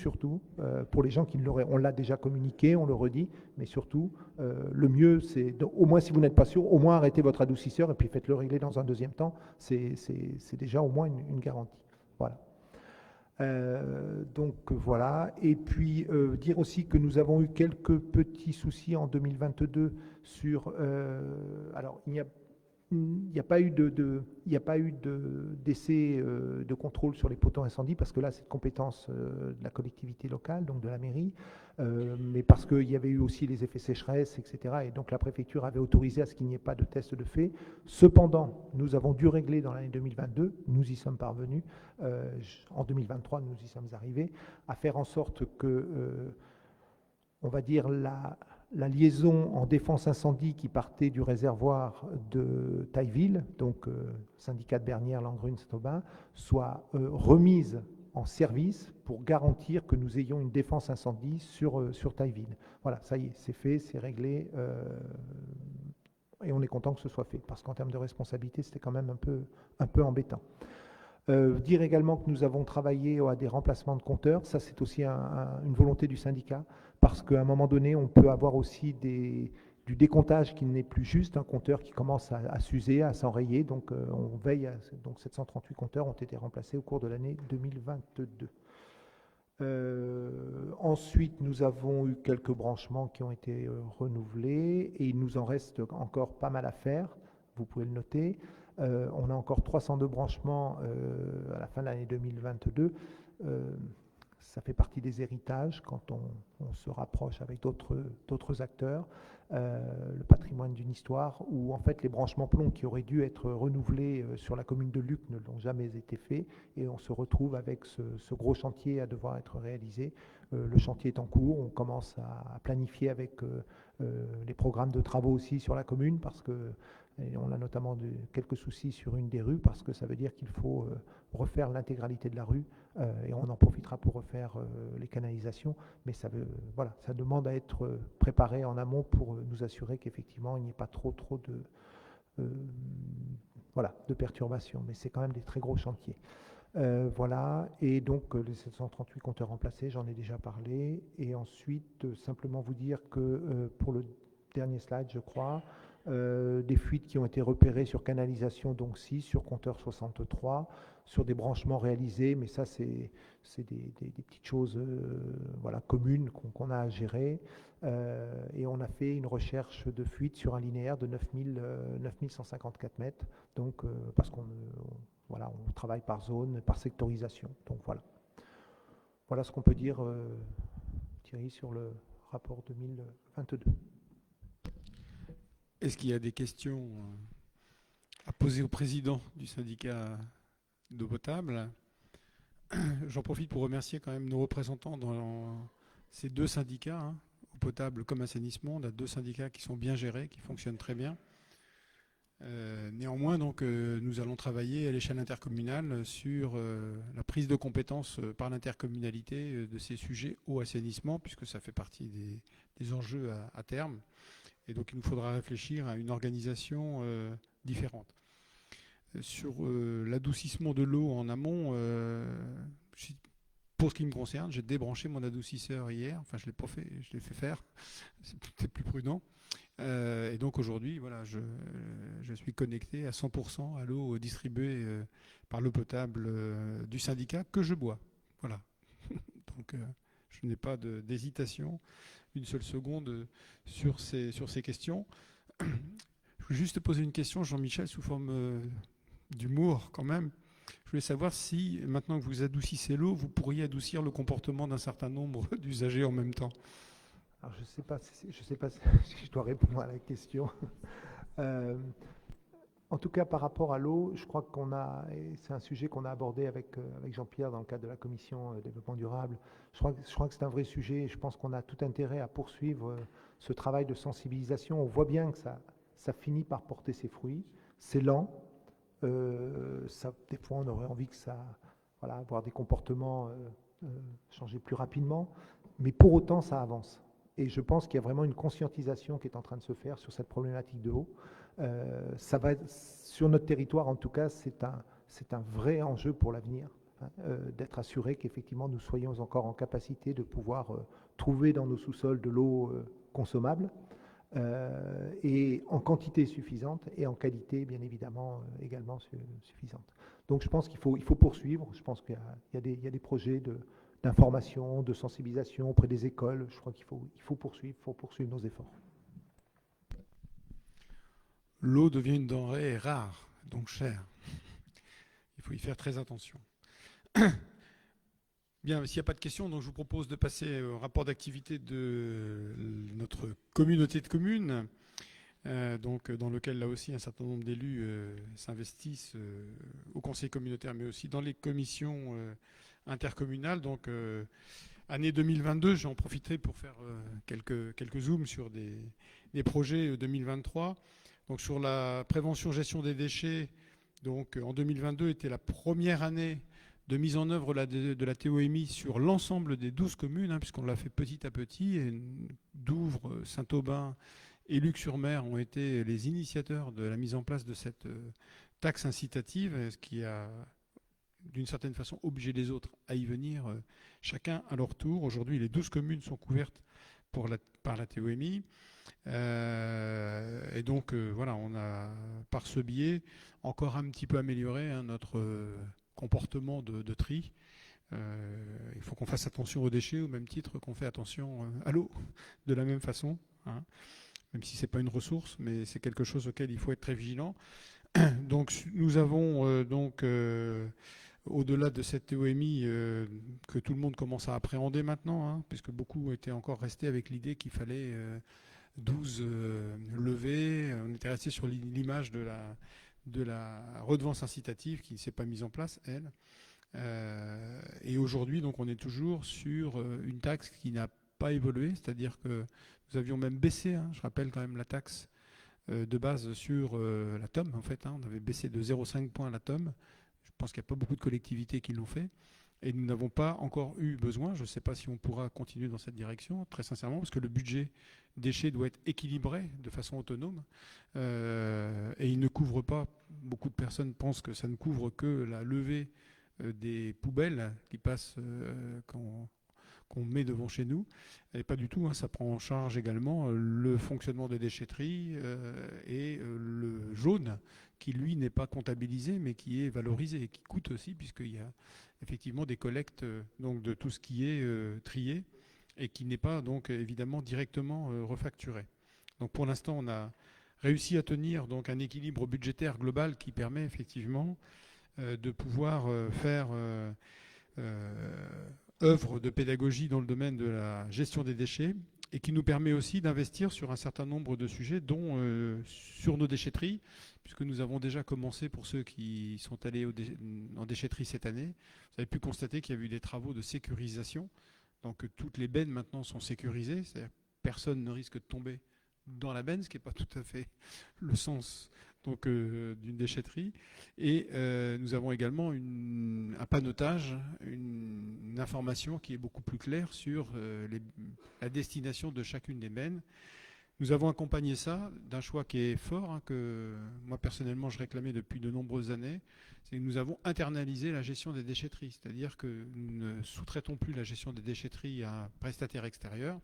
pour les gens qui l'auraient, on l'a déjà communiqué, on le redit, mais surtout, le mieux, c'est, au moins si vous n'êtes pas sûr, au moins arrêtez votre adoucisseur et puis faites-le régler dans un deuxième temps. C'est déjà au moins une garantie. Voilà. Donc voilà, et puis dire aussi que nous avons eu quelques petits soucis en 2022 sur, alors il n'y a pas eu d'essai de contrôle sur les poteaux incendies parce que là c'est compétence de la collectivité locale, donc de la mairie, mais parce qu'il y avait eu aussi les effets sécheresse, etc. Et donc la préfecture avait autorisé à ce qu'il n'y ait pas de test de fait. Cependant, nous avons dû régler dans l'année 2022, nous y sommes parvenus, en 2023 nous y sommes arrivés, à faire en sorte que, on va dire, la liaison en défense incendie qui partait du réservoir de Tailleville, donc syndicat de Bernières, Langrune, Saint-Aubin, soit remise en service pour garantir que nous ayons une défense incendie sur Tailleville. Voilà, ça y est, c'est fait, c'est réglé, et on est content que ce soit fait, parce qu'en termes de responsabilité, c'était quand même un peu embêtant. Dire également que nous avons travaillé à des remplacements de compteurs, ça c'est aussi une volonté du syndicat, parce qu'à un moment donné, on peut avoir aussi du décomptage qui n'est plus juste, un compteur qui commence à s'user, à s'enrayer, donc on veille, donc 738 compteurs ont été remplacés au cours de l'année 2022. Ensuite, nous avons eu quelques branchements qui ont été renouvelés, et il nous en reste encore pas mal à faire, vous pouvez le noter. On a encore 302 branchements à la fin de l'année 2022. Ça fait partie des héritages quand on se rapproche avec d'autres acteurs. Le patrimoine d'une histoire où en fait les branchements plombs qui auraient dû être renouvelés sur la commune de Luc ne l'ont jamais été faits, et on se retrouve avec ce gros chantier à devoir être réalisé. Le chantier est en cours, on commence à planifier avec les programmes de travaux aussi sur la commune, parce que on a notamment quelques soucis sur une des rues, parce que ça veut dire qu'il faut refaire l'intégralité de la rue, et on en profitera pour refaire les canalisations, mais ça demande à être préparé en amont pour nous assurer qu'effectivement il n'y ait pas trop de perturbations, mais c'est quand même des très gros chantiers. Voilà, et donc les 738 compteurs remplacés, j'en ai déjà parlé, et ensuite simplement vous dire que pour le dernier slide, je crois, des fuites qui ont été repérées sur canalisation, donc 6, sur compteur 63, sur des branchements réalisés, mais ça c'est des petites choses communes qu'on a à gérer, et on a fait une recherche de fuite sur un linéaire de 9154 mètres, donc parce qu'on travaille par zone, par sectorisation, donc voilà ce qu'on peut dire, Thierry, sur le rapport 2022. Est-ce qu'il y a des questions à poser au président du syndicat d'eau potable? J'en profite pour remercier quand même nos représentants dans ces deux syndicats, eau potable comme assainissement. On a deux syndicats qui sont bien gérés, qui fonctionnent très bien. Néanmoins, donc, nous allons travailler à l'échelle intercommunale sur la prise de compétences par l'intercommunalité de ces sujets eau assainissement, puisque ça fait partie des enjeux à terme. Et donc il nous faudra réfléchir à une organisation différente. Sur l'adoucissement de l'eau en amont, pour ce qui me concerne, j'ai débranché mon adoucisseur hier. Enfin, je ne l'ai pas fait, je l'ai fait faire. C'est peut-être plus prudent. Et donc aujourd'hui, voilà, je suis connecté à 100% à l'eau distribuée par l'eau potable du syndicat que je bois. Voilà. Donc je n'ai pas d'hésitation une seule seconde sur ces questions. Je voulais juste poser une question, Jean-Michel, sous forme d'humour quand même. Je voulais savoir si, maintenant que vous adoucissez l'eau, vous pourriez adoucir le comportement d'un certain nombre d'usagers en même temps. Alors je ne sais pas si je dois répondre à la question. En En tout cas, par rapport à l'eau, je crois et c'est un sujet qu'on a abordé avec Jean-Pierre dans le cadre de la commission développement durable, je crois que c'est un vrai sujet et je pense qu'on a tout intérêt à poursuivre ce travail de sensibilisation. On voit bien que ça finit par porter ses fruits. C'est lent. Des fois, on aurait envie que voilà, avoir des comportements changer plus rapidement, mais pour autant, ça avance. Et je pense qu'il y a vraiment une conscientisation qui est en train de se faire sur cette problématique de l'eau. Ça va sur notre territoire, en tout cas, c'est un vrai enjeu pour l'avenir, hein, d'être assuré qu'effectivement nous soyons encore en capacité de pouvoir trouver dans nos sous-sols de l'eau consommable et en quantité suffisante et en qualité, bien évidemment, également suffisante. Donc je pense qu'il faut poursuivre. Je pense qu'il y a des projets d'information, de sensibilisation auprès des écoles. Je crois qu'il faut poursuivre nos efforts. L'eau devient une denrée rare, donc chère. Il faut y faire très attention. Bien, s'il n'y a pas de questions, donc je vous propose de passer au rapport d'activité de notre communauté de communes, donc dans lequel là aussi un certain nombre d'élus s'investissent au conseil communautaire, mais aussi dans les commissions intercommunales. Donc année 2022, j'en profiterai pour faire quelques zooms sur des projets 2023. Donc sur la prévention gestion des déchets, donc en 2022 était la première année de mise en œuvre de la TOMI sur l'ensemble des 12 communes, hein, puisqu'on l'a fait petit à petit. Et Douvres, Saint-Aubin et Luc-sur-Mer ont été les initiateurs de la mise en place de cette taxe incitative, ce qui a d'une certaine façon obligé les autres à y venir, chacun à leur tour. Aujourd'hui, les 12 communes sont couvertes par la TOMI. Et donc, voilà, on a par ce biais encore un petit peu amélioré notre comportement de tri. Il faut qu'on fasse attention aux déchets au même titre qu'on fait attention à l'eau, de la même façon, hein, même si ce n'est pas une ressource, mais c'est quelque chose auquel il faut être très vigilant. Donc nous avons au-delà de cette TOMI que tout le monde commence à appréhender maintenant, hein, puisque beaucoup étaient encore restés avec l'idée qu'il fallait 12 levées. On était resté sur l'image de la redevance incitative qui ne s'est pas mise en place, elle. Et aujourd'hui, donc, on est toujours sur une taxe qui n'a pas évolué, c'est-à-dire que nous avions même baissé, hein, je rappelle quand même la taxe de base sur la TOM, en fait, hein, on avait baissé de 0,5 points la TOM. Je pense qu'il n'y a pas beaucoup de collectivités qui l'ont fait. Et nous n'avons pas encore eu besoin, je ne sais pas si on pourra continuer dans cette direction, très sincèrement, parce que le budget déchets doit être équilibré de façon autonome. Et il ne couvre pas, beaucoup de personnes pensent que ça ne couvre que la levée des poubelles qui passent qu'on met devant chez nous. Et pas du tout, hein, ça prend en charge également le fonctionnement des déchetteries et le jaune, qui lui n'est pas comptabilisé, mais qui est valorisé et qui coûte aussi, puisqu'il y a effectivement des collectes donc, de tout ce qui est trié et qui n'est pas donc évidemment directement refacturé. Donc pour l'instant, on a réussi à tenir donc un équilibre budgétaire global qui permet effectivement de pouvoir faire œuvre de pédagogie dans le domaine de la gestion des déchets et qui nous permet aussi d'investir sur un certain nombre de sujets, dont sur nos déchetteries, puisque nous avons déjà commencé, pour ceux qui sont allés en déchetterie cette année, vous avez pu constater qu'il y a eu des travaux de sécurisation. Donc toutes les bennes maintenant sont sécurisées, c'est-à-dire que personne ne risque de tomber dans la benne, ce qui n'est pas tout à fait le sens donc, d'une déchetterie. Et nous avons également un panneautage, une information qui est beaucoup plus claire sur la destination de chacune des bennes. Nous avons accompagné ça d'un choix qui est fort, hein, que moi personnellement je réclamais depuis de nombreuses années. C'est que nous avons internalisé la gestion des déchetteries, c'est-à-dire que nous ne sous-traitons plus la gestion des déchetteries à un prestataire extérieur.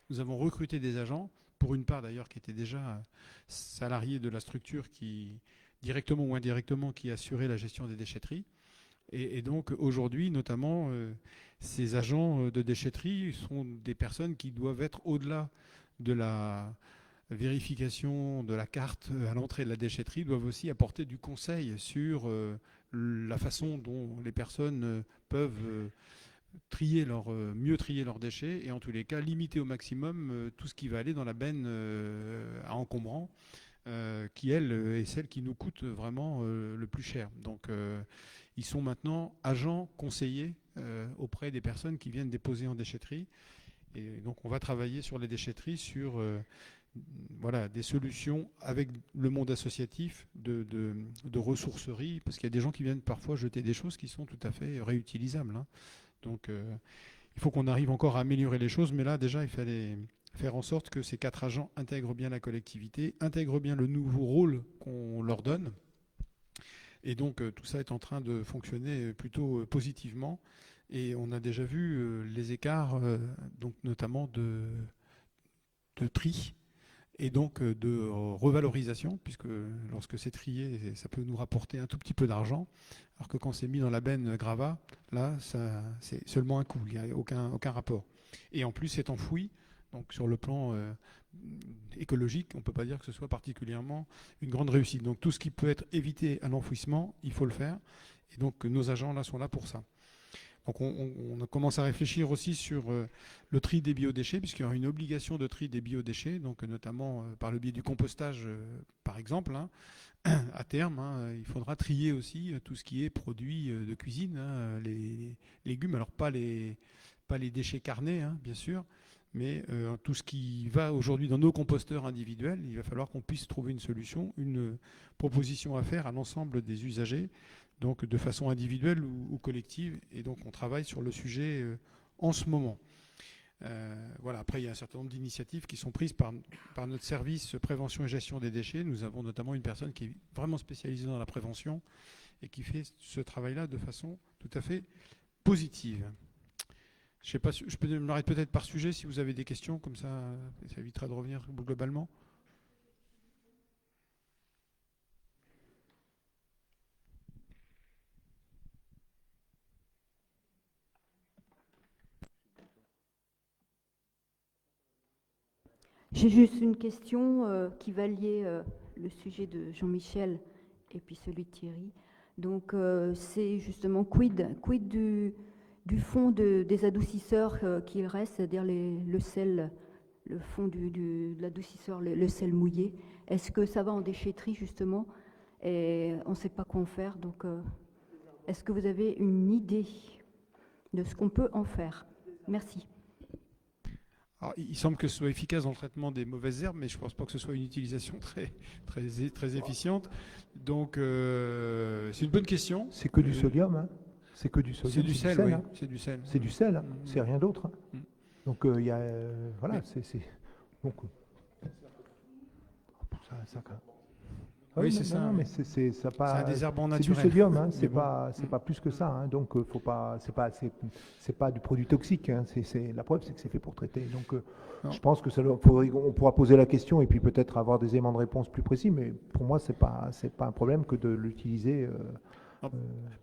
Nous avons recruté des agents, pour une part d'ailleurs qui étaient déjà salariés de la structure qui, directement ou indirectement, qui assurait la gestion des déchetteries. Et donc aujourd'hui, notamment, ces agents de déchetterie sont des personnes qui doivent être au-delà de la vérification de la carte à l'entrée de la déchetterie, doivent aussi apporter du conseil sur la façon dont les personnes peuvent mieux trier leurs déchets et en tous les cas limiter au maximum tout ce qui va aller dans la benne à encombrant qui, elle, est celle qui nous coûte vraiment le plus cher. Donc, ils sont maintenant agents conseillers auprès des personnes qui viennent déposer en déchetterie. Et donc, on va travailler sur les déchetteries, sur voilà, des solutions avec le monde associatif de ressourcerie, parce qu'il y a des gens qui viennent parfois jeter des choses qui sont tout à fait réutilisables. Hein. Donc, il faut qu'on arrive encore à améliorer les choses, mais là, déjà, il fallait faire en sorte que ces 4 agents intègrent bien la collectivité, intègrent bien le nouveau rôle qu'on leur donne. Et donc, tout ça est en train de fonctionner plutôt positivement. Et on a déjà vu les écarts, donc notamment de tri et donc de revalorisation, puisque lorsque c'est trié, ça peut nous rapporter un tout petit peu d'argent, alors que quand c'est mis dans la benne gravat, là, c'est seulement un coût, il n'y a aucun rapport. Et en plus, c'est enfoui, donc sur le plan écologique, on ne peut pas dire que ce soit particulièrement une grande réussite. Donc tout ce qui peut être évité à l'enfouissement, il faut le faire, et donc nos agents là sont là pour ça. Donc on commence à réfléchir aussi sur le tri des biodéchets, puisqu'il y aura une obligation de tri des biodéchets, donc notamment par le biais du compostage, par exemple. Hein. À terme, hein, il faudra trier aussi tout ce qui est produit de cuisine, hein, les légumes, alors pas les déchets carnés, hein, bien sûr, mais tout ce qui va aujourd'hui dans nos composteurs individuels, il va falloir qu'on puisse trouver une solution, une proposition à faire à l'ensemble des usagers, donc de façon individuelle ou collective. Et donc on travaille sur le sujet en ce moment. Voilà. Après, il y a un certain nombre d'initiatives qui sont prises par notre service prévention et gestion des déchets. Nous avons notamment une personne qui est vraiment spécialisée dans la prévention et qui fait ce travail-là de façon tout à fait positive. Je sais pas, je m'arrête peut-être par sujet si vous avez des questions, comme ça évitera de revenir globalement. J'ai juste une question qui va lier le sujet de Jean-Michel et puis celui de Thierry. Donc c'est justement quid du fond des adoucisseurs qu'il reste, c'est-à-dire le sel, le fond de l'adoucisseur, le sel mouillé. Est-ce que ça va en déchetterie justement et on ne sait pas quoi en faire. Donc est-ce que vous avez une idée de ce qu'on peut en faire? Merci. Alors, il semble que ce soit efficace dans le traitement des mauvaises herbes, mais je ne pense pas que ce soit une utilisation très efficiente. Donc, c'est une bonne question. C'est que du sodium, hein. C'est que du sodium. C'est du sel, oui. Hein. C'est du sel. C'est du sel, hein. C'est rien d'autre. Hein. Donc, il y a... voilà, oui. c'est... Donc, ça... Oui, c'est ça. Non, mais c'est un désherbant c'est naturel. du sodium, hein, c'est bon. pas plus que ça. Hein, donc faut pas, c'est pas du produit toxique. Hein, la preuve, c'est que c'est fait pour traiter. Donc je pense que on pourra poser la question et puis peut-être avoir des éléments de réponse plus précis. Mais pour moi, c'est pas un problème que de l'utiliser.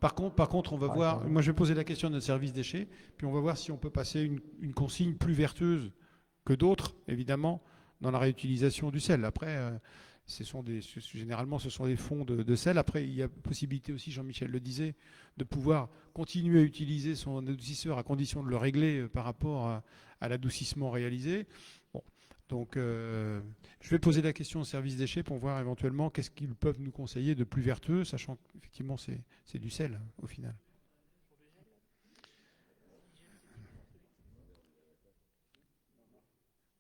Par contre, on va voir. Moi, je vais poser la question à notre service déchets, puis on va voir si on peut passer une consigne plus vertueuse que d'autres, évidemment, dans la réutilisation du sel. Après. Généralement, ce sont des fonds de sel. Après, il y a possibilité aussi, Jean-Michel le disait, de pouvoir continuer à utiliser son adoucisseur à condition de le régler par rapport à l'adoucissement réalisé. Bon, donc, je vais poser la question au service déchets pour voir éventuellement qu'est-ce qu'ils peuvent nous conseiller de plus vertueux, sachant qu'effectivement, c'est du sel au final.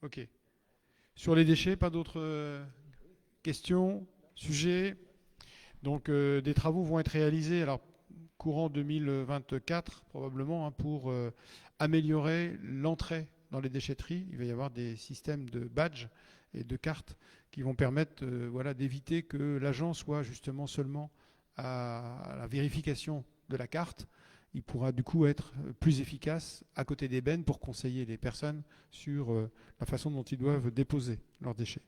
Ok. Sur les déchets, pas d'autres... questions, sujets. Donc des travaux vont être réalisés alors courant 2024 probablement hein, pour améliorer l'entrée dans les déchetteries. Il va y avoir des systèmes de badges et de cartes qui vont permettre voilà, d'éviter que l'agent soit justement seulement à la vérification de la carte. Il pourra du coup être plus efficace à côté des bennes pour conseiller les personnes sur la façon dont ils doivent déposer leurs déchets.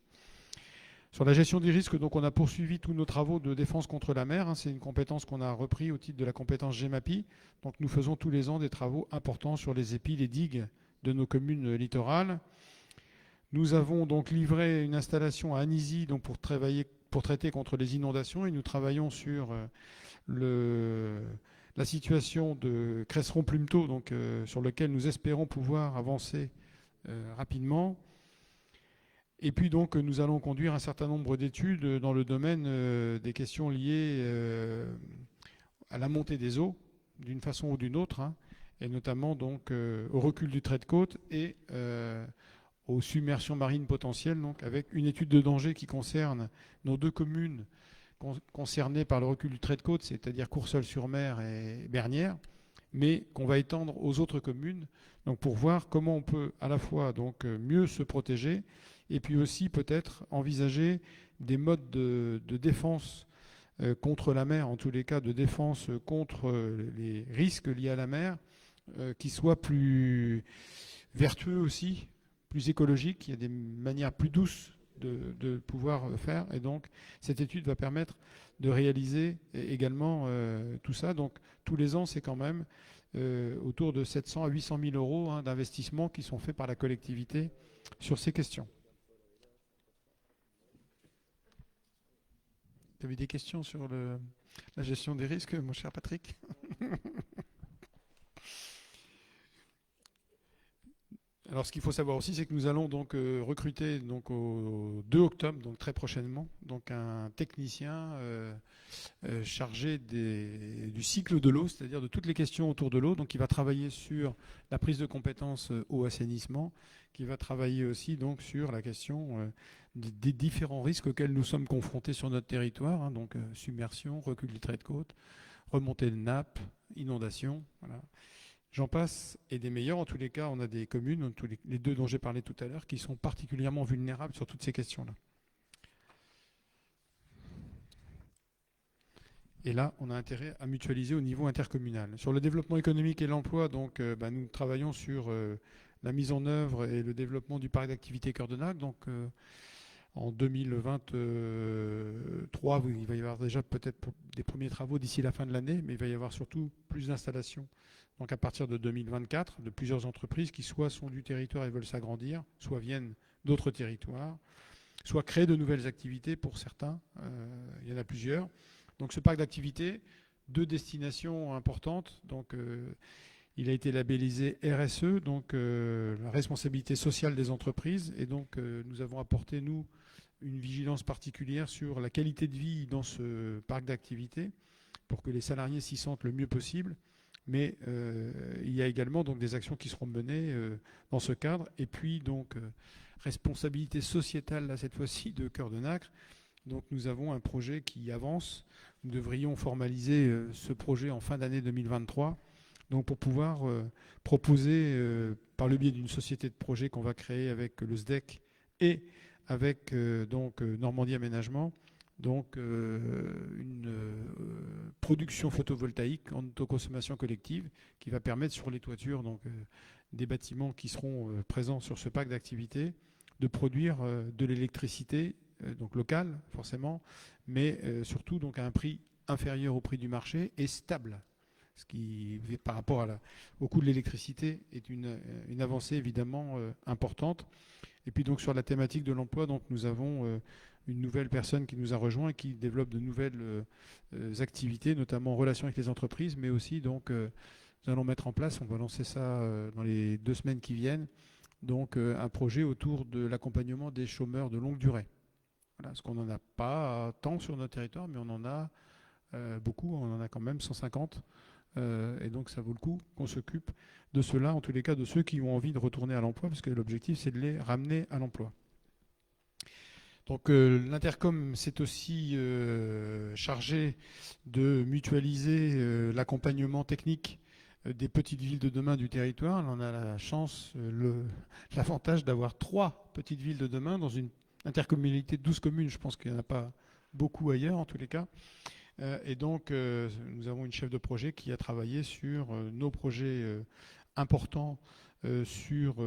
Sur la gestion des risques, donc on a poursuivi tous nos travaux de défense contre la mer. Hein, c'est une compétence qu'on a repris au titre de la compétence GEMAPI. Donc nous faisons tous les ans des travaux importants sur les épis, les digues de nos communes littorales. Nous avons donc livré une installation à Anisy donc pour traiter contre les inondations et nous travaillons sur la situation de Cresseron-Plumetot, donc sur lequel nous espérons pouvoir avancer rapidement. Et puis donc nous allons conduire un certain nombre d'études dans le domaine des questions liées à la montée des eaux, d'une façon ou d'une autre, hein, et notamment donc au recul du trait de côte et aux submersions marines potentielles, donc avec une étude de danger qui concerne nos 2 communes concernées par le recul du trait de côte, c'est-à-dire Courseulles-sur-Mer et Bernières, mais qu'on va étendre aux autres communes, donc pour voir comment on peut à la fois donc mieux se protéger et puis aussi peut-être envisager des modes de défense contre la mer, en tous les cas de défense contre les risques liés à la mer, qui soient plus vertueux aussi, plus écologiques. Il y a des manières plus douces de pouvoir faire. Et donc, cette étude va permettre de réaliser également tout ça. Donc, tous les ans, c'est quand même autour de 700 à 800 000 euros hein, d'investissements qui sont faits par la collectivité sur ces questions. Vous avez des questions sur la gestion des risques, mon cher Patrick? Alors, ce qu'il faut savoir aussi, c'est que nous allons donc recruter donc au 2 octobre, donc très prochainement, donc un technicien chargé du cycle de l'eau, c'est-à-dire de toutes les questions autour de l'eau. Donc, il va travailler sur la prise de compétences eau assainissement, qui va travailler aussi donc sur la question des différents risques auxquels nous sommes confrontés sur notre territoire, hein, donc submersion, recul du trait de côte, remontée de nappe, inondation, voilà. J'en passe, et des meilleurs. En tous les cas, on a des communes, les 2 dont j'ai parlé tout à l'heure, qui sont particulièrement vulnérables sur toutes ces questions-là. Et là, on a intérêt à mutualiser au niveau intercommunal. Sur le développement économique et l'emploi, donc, nous travaillons sur la mise en œuvre et le développement du parc d'activités Cœur de Nac. Donc, en 2023, il va y avoir déjà peut-être des premiers travaux d'ici la fin de l'année, mais il va y avoir surtout plus d'installations. Donc à partir de 2024, de plusieurs entreprises qui soit sont du territoire et veulent s'agrandir, soit viennent d'autres territoires, soit créent de nouvelles activités pour certains. Il y en a plusieurs. Donc ce parc d'activités, 2 destinations importantes. Donc il a été labellisé RSE, donc la responsabilité sociale des entreprises. Et donc nous avons apporté, nous, une vigilance particulière sur la qualité de vie dans ce parc d'activités pour que les salariés s'y sentent le mieux possible. Mais il y a également donc des actions qui seront menées dans ce cadre. Et puis donc responsabilité sociétale là cette fois-ci de Cœur de Nacre. Donc nous avons un projet qui avance. Nous devrions formaliser ce projet en fin d'année 2023. Donc pour pouvoir proposer par le biais d'une société de projet qu'on va créer avec le SDEC et avec donc Normandie Aménagement. Donc une production photovoltaïque en autoconsommation collective qui va permettre sur les toitures donc, des bâtiments qui seront présents sur ce parc d'activités de produire de l'électricité donc locale forcément, mais surtout donc à un prix inférieur au prix du marché et stable. Ce qui, par rapport au coût de l'électricité, est une avancée évidemment importante. Et puis donc sur la thématique de l'emploi, donc nous avons une nouvelle personne qui nous a rejoint et qui développe de nouvelles activités, notamment en relation avec les entreprises, mais aussi donc nous allons mettre en place, on va lancer ça dans les 2 semaines qui viennent, donc un projet autour de l'accompagnement des chômeurs de longue durée. Voilà, parce qu'on n'en a pas tant sur notre territoire, mais on en a beaucoup, on en a quand même 150. Et donc ça vaut le coup qu'on s'occupe de ceux-là, en tous les cas de ceux qui ont envie de retourner à l'emploi, parce que l'objectif c'est de les ramener à l'emploi. Donc l'Intercom s'est aussi chargé de mutualiser l'accompagnement technique des petites villes de demain du territoire. On a la chance, l'avantage d'avoir 3 petites villes de demain dans une intercommunalité de 12 communes. Je pense qu'il n'y en a pas beaucoup ailleurs en tous les cas. Et donc, nous avons une chef de projet qui a travaillé sur nos projets importants sur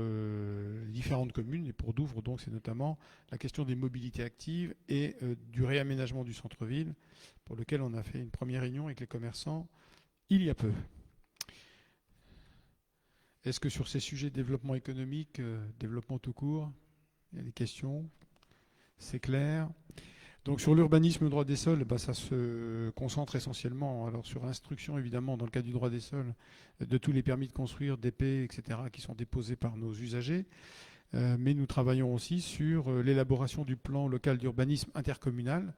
différentes communes. Et pour Douvres, donc, c'est notamment la question des mobilités actives et du réaménagement du centre-ville, pour lequel on a fait une première réunion avec les commerçants il y a peu. Est-ce que sur ces sujets de développement économique, développement tout court, il y a des questions? C'est clair. Donc sur l'urbanisme, le droit des sols, ça se concentre essentiellement alors sur l'instruction évidemment dans le cadre du droit des sols de tous les permis de construire, d'épais, etc. qui sont déposés par nos usagers. mais nous travaillons aussi sur l'élaboration du plan local d'urbanisme intercommunal,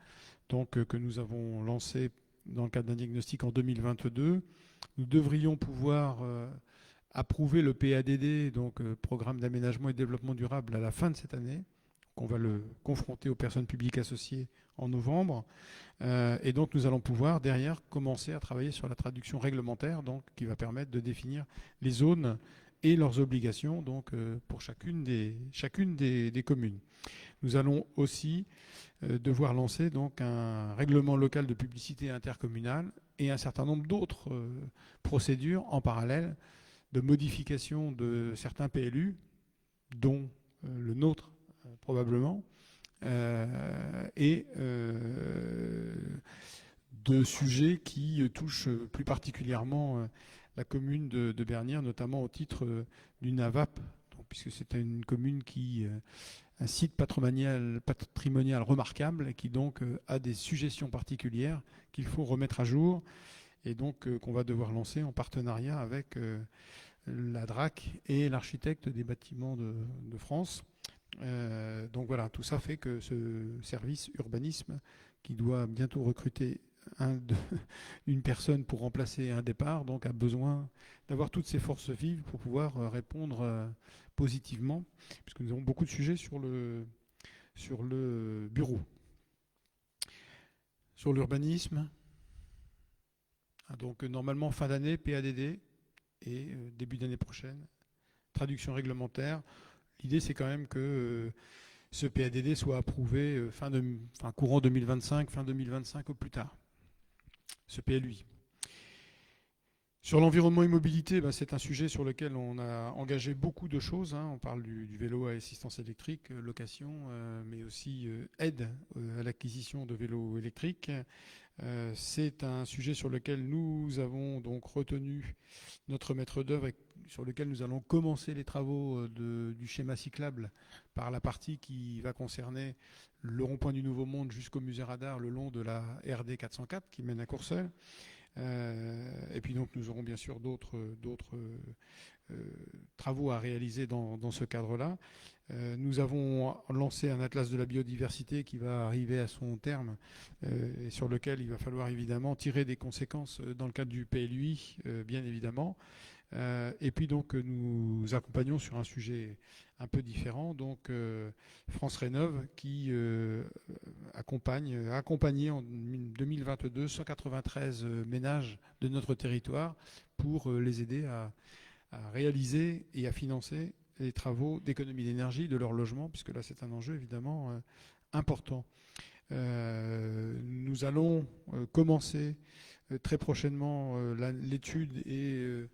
donc, que nous avons lancé dans le cadre d'un diagnostic en 2022. Nous devrions pouvoir approuver le PADD, donc Programme d'aménagement et de développement durable, à la fin de cette année. On va le confronter aux personnes publiques associées en novembre. Et donc nous allons pouvoir derrière commencer à travailler sur la traduction réglementaire, donc, qui va permettre de définir les zones et leurs obligations, donc, pour chacune des communes. Nous allons aussi devoir lancer donc un règlement local de publicité intercommunale et un certain nombre d'autres procédures en parallèle de modification de certains PLU, dont le nôtre probablement, et de sujets qui touchent plus particulièrement la commune de Bernières, notamment au titre d'une AVAP, donc, puisque c'est une commune qui un site patrimonial remarquable et qui donc a des suggestions particulières qu'il faut remettre à jour et donc qu'on va devoir lancer en partenariat avec la DRAC et l'architecte des bâtiments de France. Donc voilà, tout ça fait que ce service urbanisme, qui doit bientôt recruter une personne pour remplacer un départ, donc a besoin d'avoir toutes ses forces vives pour pouvoir répondre positivement, puisque nous avons beaucoup de sujets sur le bureau. Sur l'urbanisme, donc normalement fin d'année, PADD, et début d'année prochaine, traduction réglementaire. L'idée, c'est quand même que ce PADD soit approuvé courant 2025, fin 2025 au plus tard, ce PLUI. Sur l'environnement et mobilité, c'est un sujet sur lequel on a engagé beaucoup de choses. On parle du vélo à assistance électrique, location, mais aussi aide à l'acquisition de vélos électriques. C'est un sujet sur lequel nous avons donc retenu notre maître d'œuvre et sur lequel nous allons commencer les travaux du schéma cyclable par la partie qui va concerner le rond-point du Nouveau Monde jusqu'au musée Radar le long de la RD 404 qui mène à Courcelles. Et puis donc nous aurons bien sûr d'autres travaux à réaliser dans ce cadre-là. Nous avons lancé un atlas de la biodiversité qui va arriver à son terme et sur lequel il va falloir évidemment tirer des conséquences dans le cadre du PLUI, bien évidemment. Et puis donc nous accompagnons sur un sujet un peu différent, donc France Rénov qui a accompagné en 2022 193 ménages de notre territoire pour les aider à réaliser et à financer les travaux d'économie d'énergie de leur logement, puisque là c'est un enjeu évidemment important. Nous allons commencer très prochainement l'étude et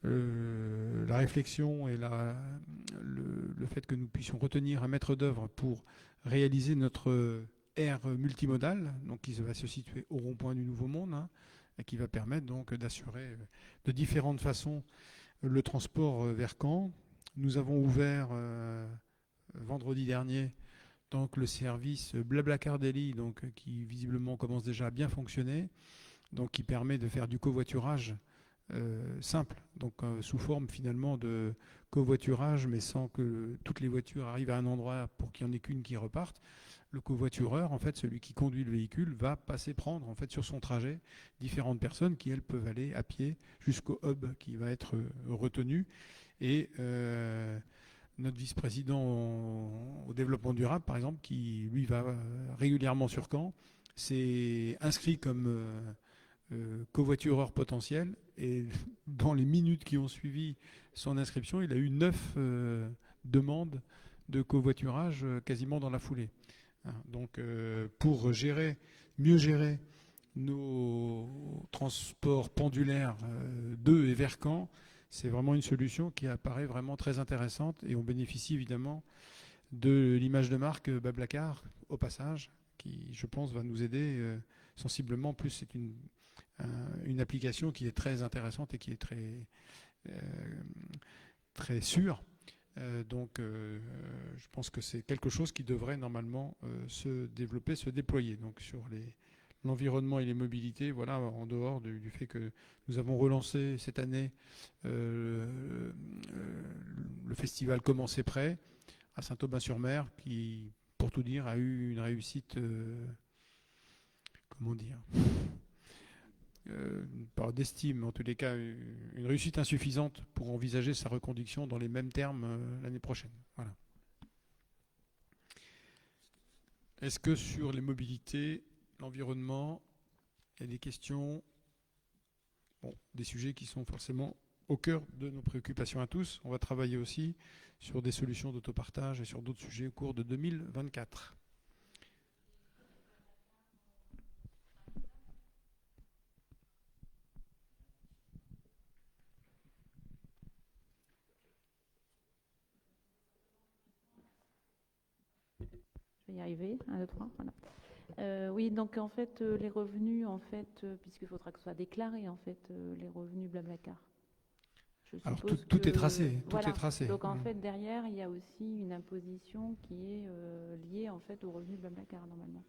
la réflexion et le fait que nous puissions retenir un maître d'œuvre pour réaliser notre aire multimodale, donc qui va se situer au rond-point du Nouveau Monde, et qui va permettre donc d'assurer de différentes façons le transport vers Caen. Nous avons ouvert vendredi dernier donc le service Blablacar Daily, donc qui visiblement commence déjà à bien fonctionner, donc qui permet de faire du covoiturage simple, donc sous forme finalement de covoiturage, mais sans que toutes les voitures arrivent à un endroit pour qu'il n'y en ait qu'une qui reparte. Le covoitureur, en fait, celui qui conduit le véhicule, va passer prendre en fait sur son trajet différentes personnes qui, elles, peuvent aller à pied jusqu'au hub qui va être retenu. Et notre vice-président au développement durable, par exemple, qui lui va régulièrement sur Caen, s'est inscrit comme covoitureur potentiel, et dans les minutes qui ont suivi son inscription, il a eu 9 demandes de covoiturage quasiment dans la foulée. Donc pour mieux gérer nos transports pendulaires de et vers Caen, c'est vraiment une solution qui apparaît vraiment très intéressante, et on bénéficie évidemment de l'image de marque Blablacar au passage, qui je pense va nous aider sensiblement. En plus, c'est une application qui est très intéressante et qui est très sûre. Donc je pense que c'est quelque chose qui devrait normalement se développer, se déployer. Donc sur l'environnement et les mobilités, voilà, en dehors du fait que nous avons relancé cette année le festival Comment c'est prêt, à Saint-Aubin-sur-Mer, qui, pour tout dire, a eu une réussite, comment dire, pas d'estime, en tous les cas, une réussite insuffisante pour envisager sa reconduction dans les mêmes termes l'année prochaine. Voilà. Est-ce que sur les mobilités, l'environnement, il y a des questions, bon, des sujets qui sont forcément au cœur de nos préoccupations à tous. On va travailler aussi sur des solutions d'autopartage et sur d'autres sujets au cours de 2024. Je vais y arriver. 1, 2, 3. Voilà. Oui, donc en fait, les revenus, en fait, puisqu'il faudra que ce soit déclaré, en fait, les revenus Blablacar. Alors tout est tracé, tout voilà. est tracé. Donc en fait, derrière, il y a aussi une imposition qui est liée en fait aux revenus Blablacar normalement.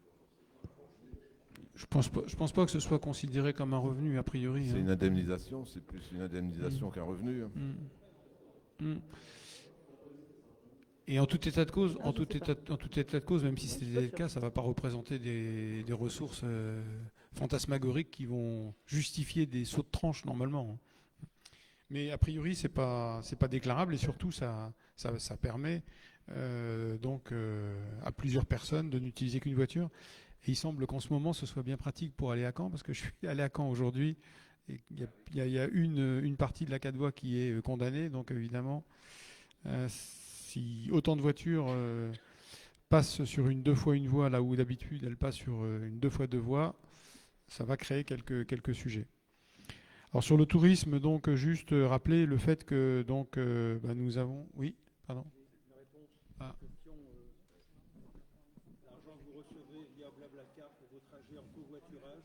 Je pense pas que ce soit considéré comme un revenu a priori. C'est une indemnisation, c'est plus une indemnisation qu'un revenu. Et en tout état de cause, même si c'était le cas, ça ne va pas représenter des ressources fantasmagoriques qui vont justifier des sauts de tranche normalement. Mais a priori, c'est pas déclarable et surtout ça permet donc à plusieurs personnes de n'utiliser qu'une voiture. Et il semble qu'en ce moment, ce soit bien pratique pour aller à Caen, parce que je suis allé à Caen aujourd'hui. Et il y a une partie de la 4 voies qui est condamnée, donc évidemment. Si autant de voitures passent sur une 2 fois une voie, là où d'habitude elles passent sur une 2 fois 2 voies, ça va créer quelques sujets. Alors sur le tourisme, donc juste rappeler le fait que donc nous avons... Oui, pardon. Une réponse à la question. L'argent que vous recevez via Blablacar pour vos trajets en covoiturage.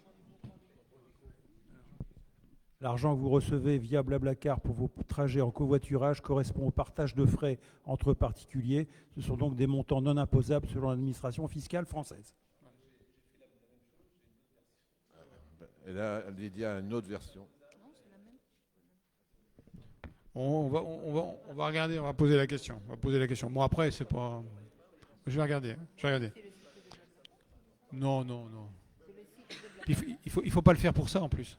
L'argent que vous recevez via Blablacar pour vos trajets en covoiturage correspond au partage de frais entre particuliers. Ce sont donc des montants non imposables selon l'administration fiscale française. Et là, Lydia a une autre version. On va regarder, on va poser la question. Bon après, c'est pas... Je vais regarder. Non. Il faut pas le faire pour ça en plus.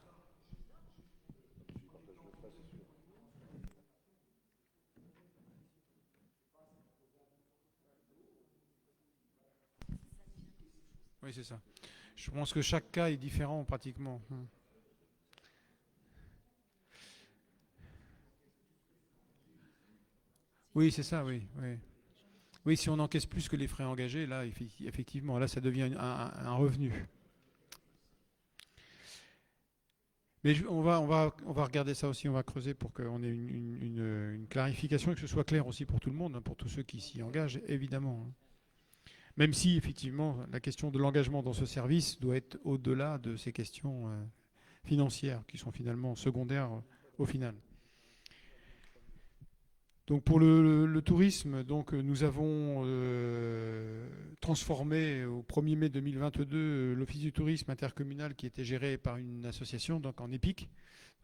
Oui, c'est ça. Je pense que chaque cas est différent pratiquement. Oui, c'est ça, oui. Oui, si on encaisse plus que les frais engagés, là, effectivement, là, ça devient un revenu. Mais on va regarder ça aussi, on va creuser pour qu'on ait une clarification et que ce soit clair aussi pour tout le monde, pour tous ceux qui s'y engagent, évidemment. Même si, effectivement, la question de l'engagement dans ce service doit être au-delà de ces questions financières qui sont finalement secondaires au final. Donc pour le tourisme, donc nous avons transformé au 1er mai 2022 l'Office du tourisme intercommunal qui était géré par une association, donc en EPIC.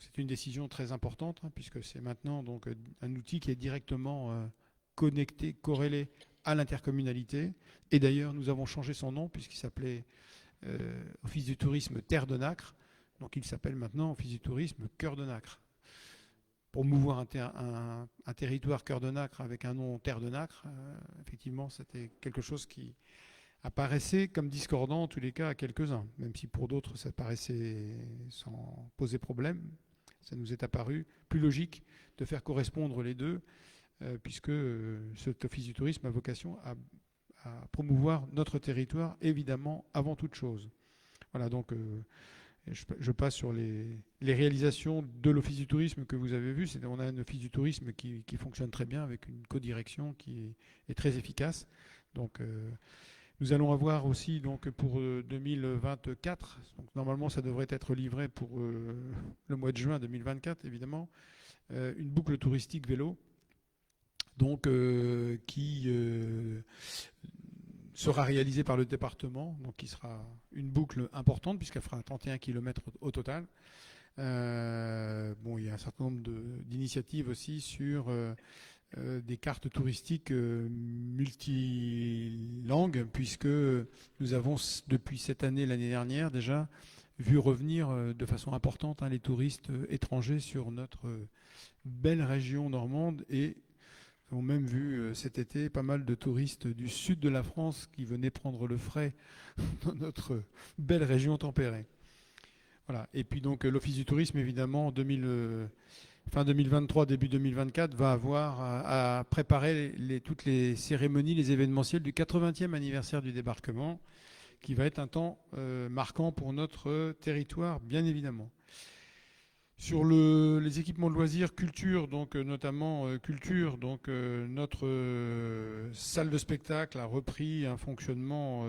C'est une décision très importante puisque c'est maintenant donc un outil qui est directement connecté, corrélé à l'intercommunalité. Et d'ailleurs, nous avons changé son nom puisqu'il s'appelait Office du tourisme Terre de Nacre. Donc il s'appelle maintenant Office du tourisme Cœur de Nacre. Pour mouvoir un territoire Cœur de Nacre avec un nom Terre de Nacre, effectivement, c'était quelque chose qui apparaissait comme discordant en tous les cas à quelques-uns, même si pour d'autres ça paraissait sans poser problème. Ça nous est apparu plus logique de faire correspondre les deux, puisque cet office du tourisme a vocation à promouvoir notre territoire, évidemment, avant toute chose. Voilà, donc je passe sur les réalisations de l'Office du tourisme que vous avez vu. On a un Office du tourisme qui fonctionne très bien avec une codirection qui est très efficace. Donc, nous allons avoir aussi donc, pour 2024, donc, normalement ça devrait être livré pour le mois de juin 2024 évidemment, une boucle touristique vélo donc, qui sera réalisée par le département, donc qui sera une boucle importante puisqu'elle fera 31 km au total. Bon, il y a un certain nombre d'initiatives aussi sur des cartes touristiques multilangues, puisque nous avons, depuis cette année, l'année dernière déjà, vu revenir de façon importante les touristes étrangers sur notre belle région normande, et nous avons même vu cet été pas mal de touristes du sud de la France qui venaient prendre le frais dans notre belle région tempérée. Voilà. Et puis donc l'Office du tourisme, évidemment, fin 2023, début 2024, va avoir à préparer toutes les cérémonies, les événementiels du 80e anniversaire du débarquement, qui va être un temps marquant pour notre territoire, bien évidemment. Sur les équipements de loisirs, culture, donc notamment culture, donc notre salle de spectacle a repris un fonctionnement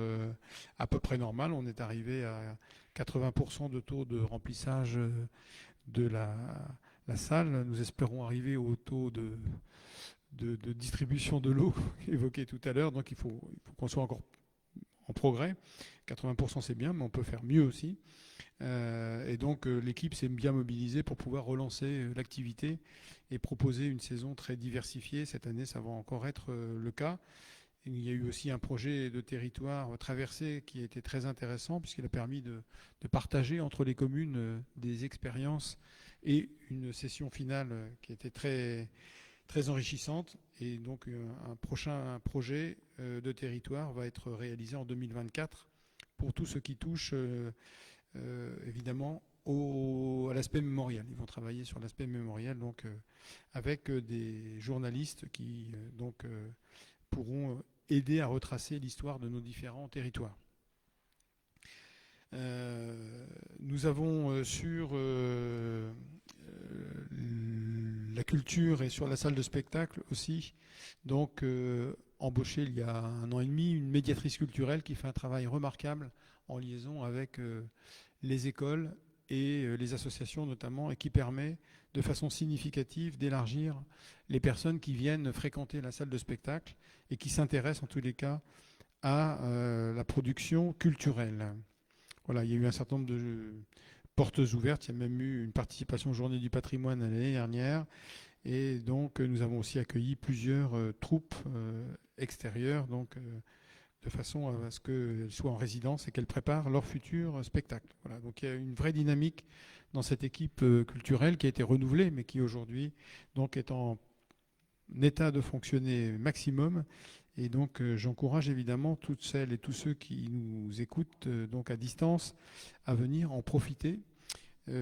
à peu près normal. On est arrivé à 80% de taux de remplissage de la salle. Nous espérons arriver au taux de distribution de l'eau évoqué tout à l'heure. Donc il faut qu'on soit encore en progrès. 80% c'est bien, mais on peut faire mieux aussi. Et donc l'équipe s'est bien mobilisée pour pouvoir relancer l'activité et proposer une saison très diversifiée. Cette année, ça va encore être le cas. Et il y a eu aussi un projet de territoire traversé qui a été très intéressant, puisqu'il a permis de partager entre les communes des expériences et une session finale qui était très, très enrichissante. Et donc un prochain projet de territoire va être réalisé en 2024 pour tout ce qui touche évidemment à l'aspect mémorial. Ils vont travailler sur l'aspect mémorial, donc avec des journalistes qui pourront aider à retracer l'histoire de nos différents territoires. Nous avons sur la culture et sur la salle de spectacle aussi, donc embauché il y a 1 an et demi une médiatrice culturelle qui fait un travail remarquable en liaison avec les écoles et les associations notamment, et qui permet de façon significative d'élargir les personnes qui viennent fréquenter la salle de spectacle et qui s'intéressent en tous les cas à la production culturelle. Voilà, il y a eu un certain nombre de portes ouvertes, il y a même eu une participation aux Journées du patrimoine l'année dernière, et donc nous avons aussi accueilli plusieurs troupes extérieures, donc de façon à ce qu'elles soient en résidence et qu'elles préparent leur futur spectacle. Voilà, donc il y a une vraie dynamique dans cette équipe culturelle qui a été renouvelée, mais qui aujourd'hui donc est en état de fonctionner maximum. Et donc j'encourage évidemment toutes celles et tous ceux qui nous écoutent donc à distance à venir en profiter,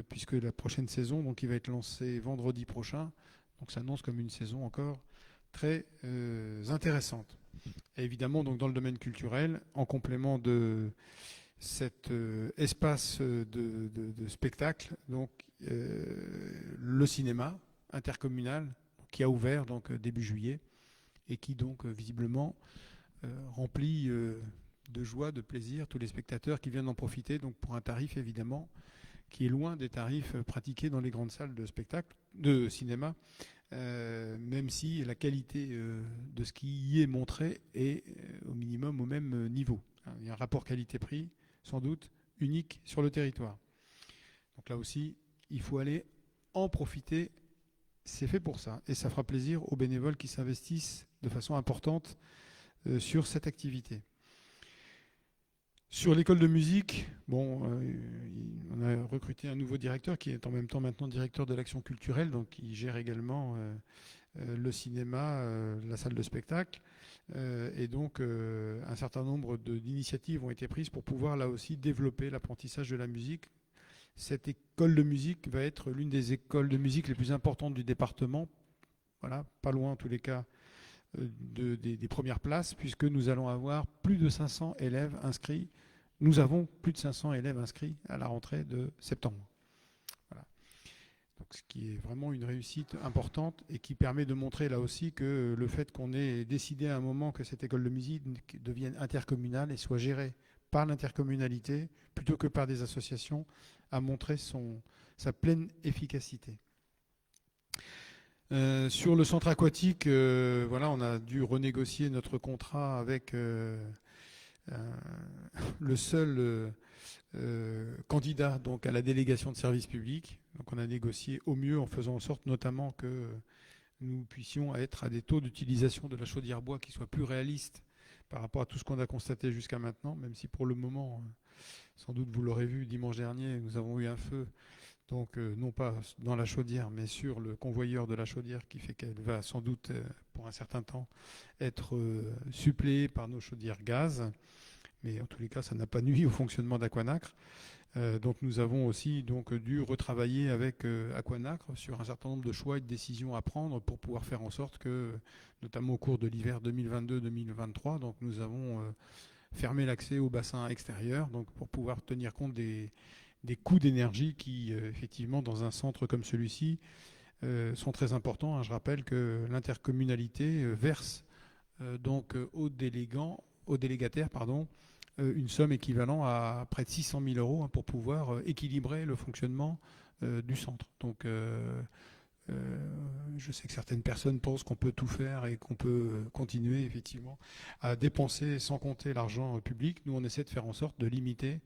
puisque la prochaine saison, donc, qui va être lancée vendredi prochain, donc s'annonce comme une saison encore très intéressante. Et évidemment, donc, dans le domaine culturel, en complément de cet espace de spectacle, donc le cinéma intercommunal qui a ouvert donc début juillet et qui donc visiblement remplit de joie, de plaisir tous les spectateurs qui viennent en profiter, donc pour un tarif évidemment qui est loin des tarifs pratiqués dans les grandes salles de spectacle, de cinéma, même si la qualité de ce qui y est montré est au minimum au même niveau. Il y a un rapport qualité-prix, sans doute, unique sur le territoire. Donc là aussi, il faut aller en profiter. C'est fait pour ça. Et ça fera plaisir aux bénévoles qui s'investissent de façon importante sur cette activité. Sur l'école de musique, bon, on a recruté un nouveau directeur qui est en même temps maintenant directeur de l'action culturelle, donc qui gère également le cinéma, la salle de spectacle. Et donc, un certain nombre d'initiatives ont été prises pour pouvoir là aussi développer l'apprentissage de la musique. Cette école de musique va être l'une des écoles de musique les plus importantes du département. Voilà, pas loin en tous les cas des premières places, puisque nous allons avoir plus de 500 élèves inscrits. Nous avons plus de 500 élèves inscrits à la rentrée de septembre. Voilà. Donc, ce qui est vraiment une réussite importante et qui permet de montrer là aussi que le fait qu'on ait décidé à un moment que cette école de musique devienne intercommunale et soit gérée par l'intercommunalité plutôt que par des associations a montré sa pleine efficacité. Sur le centre aquatique, voilà, on a dû renégocier notre contrat avec le seul candidat donc, à la délégation de service public. Donc on a négocié au mieux en faisant en sorte notamment que nous puissions être à des taux d'utilisation de la chaudière bois qui soient plus réalistes par rapport à tout ce qu'on a constaté jusqu'à maintenant, même si pour le moment, sans doute vous l'aurez vu, dimanche dernier, nous avons eu un feu, donc non pas dans la chaudière, mais sur le convoyeur de la chaudière, qui fait qu'elle va sans doute, pour un certain temps, être suppléée par nos chaudières gaz. Mais en tous les cas, ça n'a pas nui au fonctionnement d'Aquanacre. Donc nous avons aussi dû retravailler avec Aquanacre sur un certain nombre de choix et de décisions à prendre pour pouvoir faire en sorte que, notamment au cours de l'hiver 2022-2023, donc nous avons fermé l'accès au bassin extérieur, donc pour pouvoir tenir compte des coûts d'énergie qui, effectivement, dans un centre comme celui-ci, sont très importants. Hein. Je rappelle que l'intercommunalité verse donc aux délégataires, une somme équivalente à près de 600 000 euros, hein, pour pouvoir équilibrer le fonctionnement du centre. Donc je sais que certaines personnes pensent qu'on peut tout faire et qu'on peut continuer effectivement à dépenser sans compter l'argent public. Nous, on essaie de faire en sorte de limiter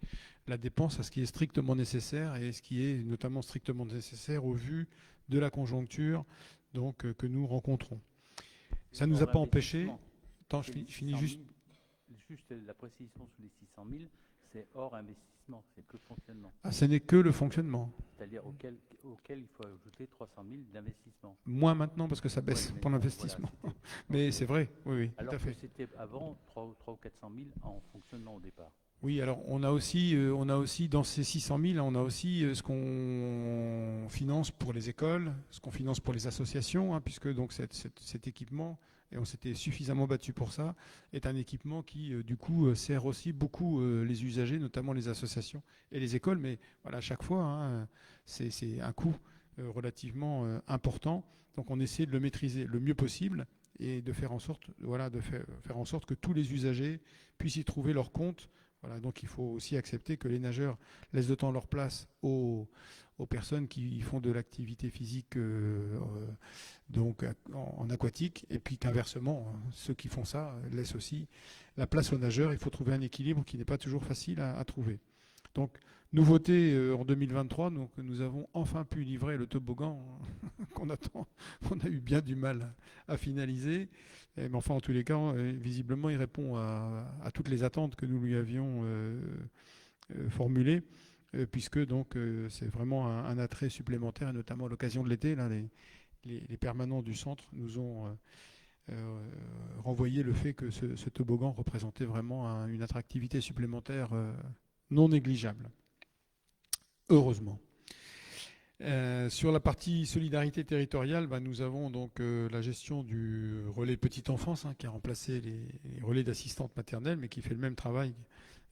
la dépense à ce qui est strictement nécessaire, et ce qui est notamment strictement nécessaire au vu de la conjoncture que nous rencontrons. Ça ne nous a pas empêché... Attends, je finis juste... Juste la précision sur les 600 000, c'est hors investissement, c'est que fonctionnement. Ah, ce n'est que le fonctionnement. C'est-à-dire auquel il faut ajouter 300 000 d'investissement. Moins maintenant parce que ça baisse pour l'investissement. Voilà, mais c'est vrai, oui, alors tout à fait. que c'était avant 3 ou 400 000 en fonctionnement au départ. Oui, alors on a aussi dans ces 600 000, on a aussi ce qu'on finance pour les écoles, ce qu'on finance pour les associations, hein, puisque donc cet équipement, et on s'était suffisamment battu pour ça, est un équipement qui, du coup, sert aussi beaucoup les usagers, notamment les associations et les écoles. Mais voilà, à chaque fois, hein, c'est un coût relativement important. Donc on essaie de le maîtriser le mieux possible et de faire en sorte, faire en sorte que tous les usagers puissent y trouver leur compte. Voilà, donc il faut aussi accepter que les nageurs laissent de temps leur place aux personnes qui font de l'activité physique en aquatique, et puis qu'inversement, ceux qui font ça laissent aussi la place aux nageurs. Il faut trouver un équilibre qui n'est pas toujours facile à trouver. Donc, nouveauté en 2023, donc, nous avons enfin pu livrer le toboggan qu'on a eu bien du mal à finaliser. Mais enfin, en tous les cas, visiblement, il répond à toutes les attentes que nous lui avions formulées, puisque donc c'est vraiment un attrait supplémentaire, et notamment à l'occasion de l'été. Là, les permanents du centre nous ont renvoyé le fait que ce toboggan représentait vraiment une attractivité supplémentaire non négligeable. Heureusement. Sur la partie solidarité territoriale, nous avons donc la gestion du relais petite enfance, hein, qui a remplacé les relais d'assistantes maternelles, mais qui fait le même travail,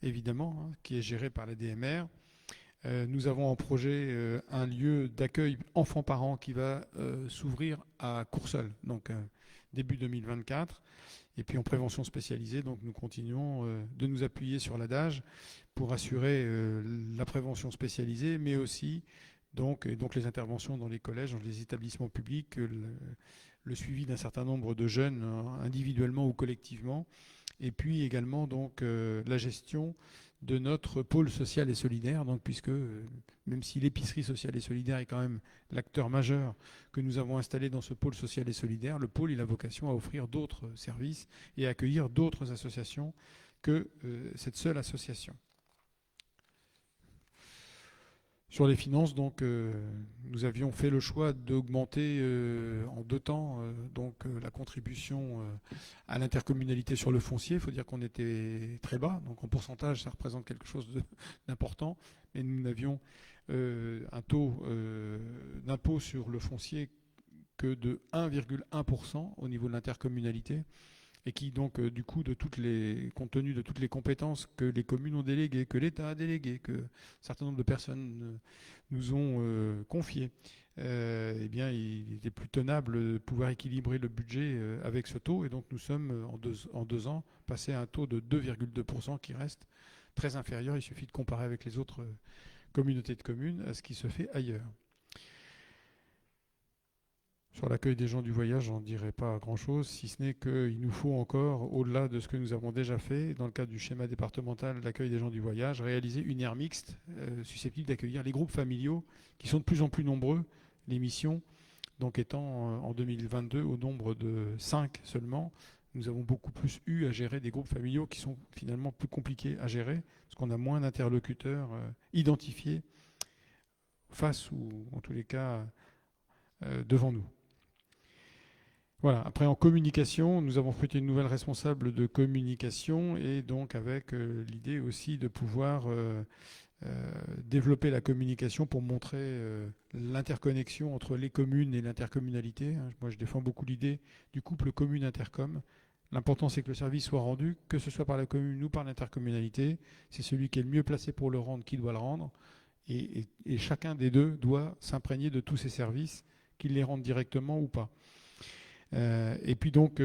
évidemment, hein, qui est géré par la DMR. Nous avons en projet un lieu d'accueil enfants-parents qui va s'ouvrir à Courseulles, donc début 2024. Et puis en prévention spécialisée, donc nous continuons de nous appuyer sur l'ADAGE pour assurer la prévention spécialisée, mais aussi donc les interventions dans les collèges, dans les établissements publics, le suivi d'un certain nombre de jeunes individuellement ou collectivement, et puis également donc la gestion de notre pôle social et solidaire, donc puisque même si l'épicerie sociale et solidaire est quand même l'acteur majeur que nous avons installé dans ce pôle social et solidaire, le pôle il a vocation à offrir d'autres services et à accueillir d'autres associations que cette seule association. Sur les finances, donc, nous avions fait le choix d'augmenter en 2 temps la contribution à l'intercommunalité sur le foncier. Il faut dire qu'on était très bas, donc en pourcentage, ça représente quelque chose d'important. Mais nous n'avions un taux d'impôt sur le foncier que de 1,1% au niveau de l'intercommunalité, et qui donc du coup, compte tenu de toutes les compétences que les communes ont déléguées, que l'État a déléguées, que un certain nombre de personnes nous ont confiées, eh bien il était plus tenable de pouvoir équilibrer le budget avec ce taux, et donc nous sommes en deux ans passés à un taux de 2,2% qui reste très inférieur. Il suffit de comparer avec les autres communautés de communes à ce qui se fait ailleurs. Sur l'accueil des gens du voyage, j'en dirais pas grand-chose, si ce n'est qu'il nous faut encore, au-delà de ce que nous avons déjà fait, dans le cadre du schéma départemental d'accueil des gens du voyage, réaliser une aire mixte susceptible d'accueillir les groupes familiaux qui sont de plus en plus nombreux, les missions, Donc étant en 2022 au nombre de 5 seulement, nous avons beaucoup plus eu à gérer des groupes familiaux qui sont finalement plus compliqués à gérer, parce qu'on a moins d'interlocuteurs identifiés face ou en tous les cas devant nous. Voilà. Après, en communication, nous avons recruté une nouvelle responsable de communication et donc avec l'idée aussi de pouvoir développer la communication pour montrer l'interconnexion entre les communes et l'intercommunalité. Moi, je défends beaucoup l'idée du couple commune-intercom. L'important, c'est que le service soit rendu, que ce soit par la commune ou par l'intercommunalité. C'est celui qui est le mieux placé pour le rendre qui doit le rendre. Et chacun des deux doit s'imprégner de tous ces services, qu'il les rende directement ou pas. Et puis donc,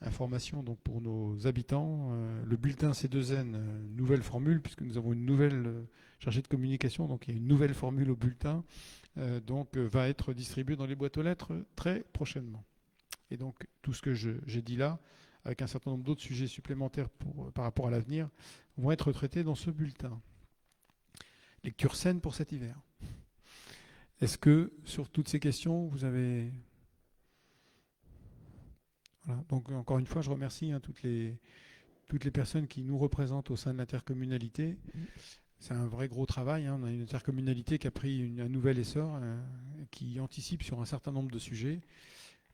information donc pour nos habitants, le bulletin C2N, nouvelle formule, puisque nous avons une nouvelle chargée de communication, donc il y a une nouvelle formule au bulletin, va être distribué dans les boîtes aux lettres très prochainement. Et donc tout ce que j'ai dit là, avec un certain nombre d'autres sujets supplémentaires par rapport à l'avenir, vont être traités dans ce bulletin. Lecture saine pour cet hiver. Est-ce que sur toutes ces questions, vous avez... Voilà. Donc encore une fois, je remercie toutes les personnes qui nous représentent au sein de l'intercommunalité. C'est un vrai gros travail. On a une intercommunalité qui a pris un nouvel essor, qui anticipe sur un certain nombre de sujets.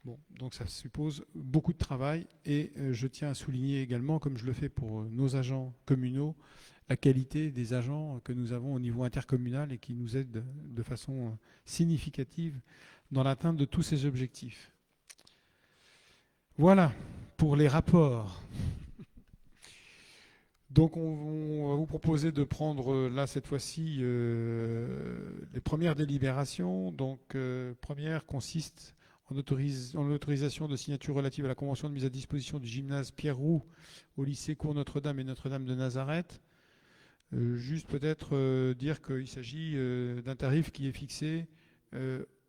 Bon, donc ça suppose beaucoup de travail et je tiens à souligner également, comme je le fais pour nos agents communaux, la qualité des agents que nous avons au niveau intercommunal et qui nous aident de façon significative dans l'atteinte de tous ces objectifs. Voilà pour les rapports. Donc on va vous proposer de prendre là cette fois-ci les premières délibérations. Donc première consiste en l'autorisation de signature relative à la convention de mise à disposition du gymnase Pierre-Roux au lycée Cours Notre-Dame et Notre-Dame de Nazareth. Juste peut-être dire qu'il s'agit d'un tarif qui est fixé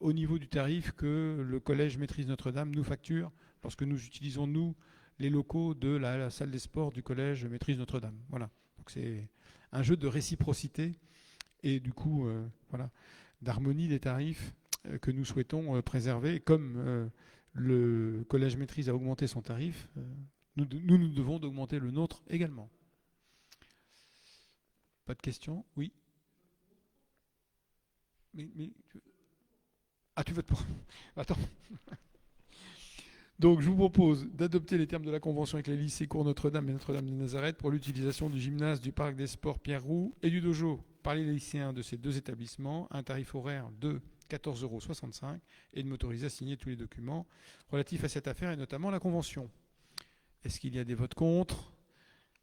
au niveau du tarif que le collège Maîtrise Notre-Dame nous facture lorsque nous utilisons, nous, les locaux de la salle des sports du collège Maîtrise Notre-Dame. Voilà. Donc c'est un jeu de réciprocité et du coup, voilà, d'harmonie des tarifs que nous souhaitons préserver. Comme le collège Maîtrise a augmenté son tarif, nous devons d'augmenter le nôtre également. Pas de questions? Oui. Ah, tu votes pour? Attends. Donc, je vous propose d'adopter les termes de la convention avec les lycées Cours Notre-Dame et Notre-Dame de Nazareth pour l'utilisation du gymnase, du parc des sports Pierre-Roux et du dojo par les lycéens de ces deux établissements, un tarif horaire de 14,65 € et de m'autoriser à signer tous les documents relatifs à cette affaire et notamment la convention. Est-ce qu'il y a des votes contre?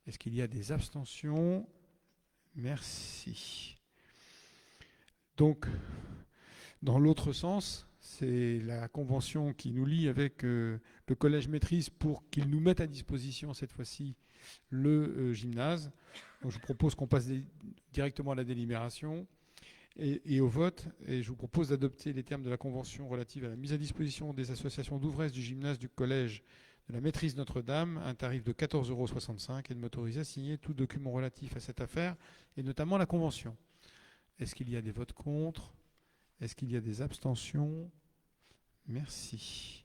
Est-ce qu'il y a des abstentions? Merci. Donc, dans l'autre sens, c'est la convention qui nous lie avec le collège Maîtrise pour qu'il nous mette à disposition cette fois-ci le gymnase. Donc, je vous propose qu'on passe directement à la délibération et au vote. Et je vous propose d'adopter les termes de la convention relative à la mise à disposition des associations d'ouvresses du gymnase du collège de la Maîtrise Notre-Dame, un tarif de 14,65 € et de m'autoriser à signer tout document relatif à cette affaire et notamment la convention. Est-ce qu'il y a des votes contre? Est-ce qu'il y a des abstentions? Merci.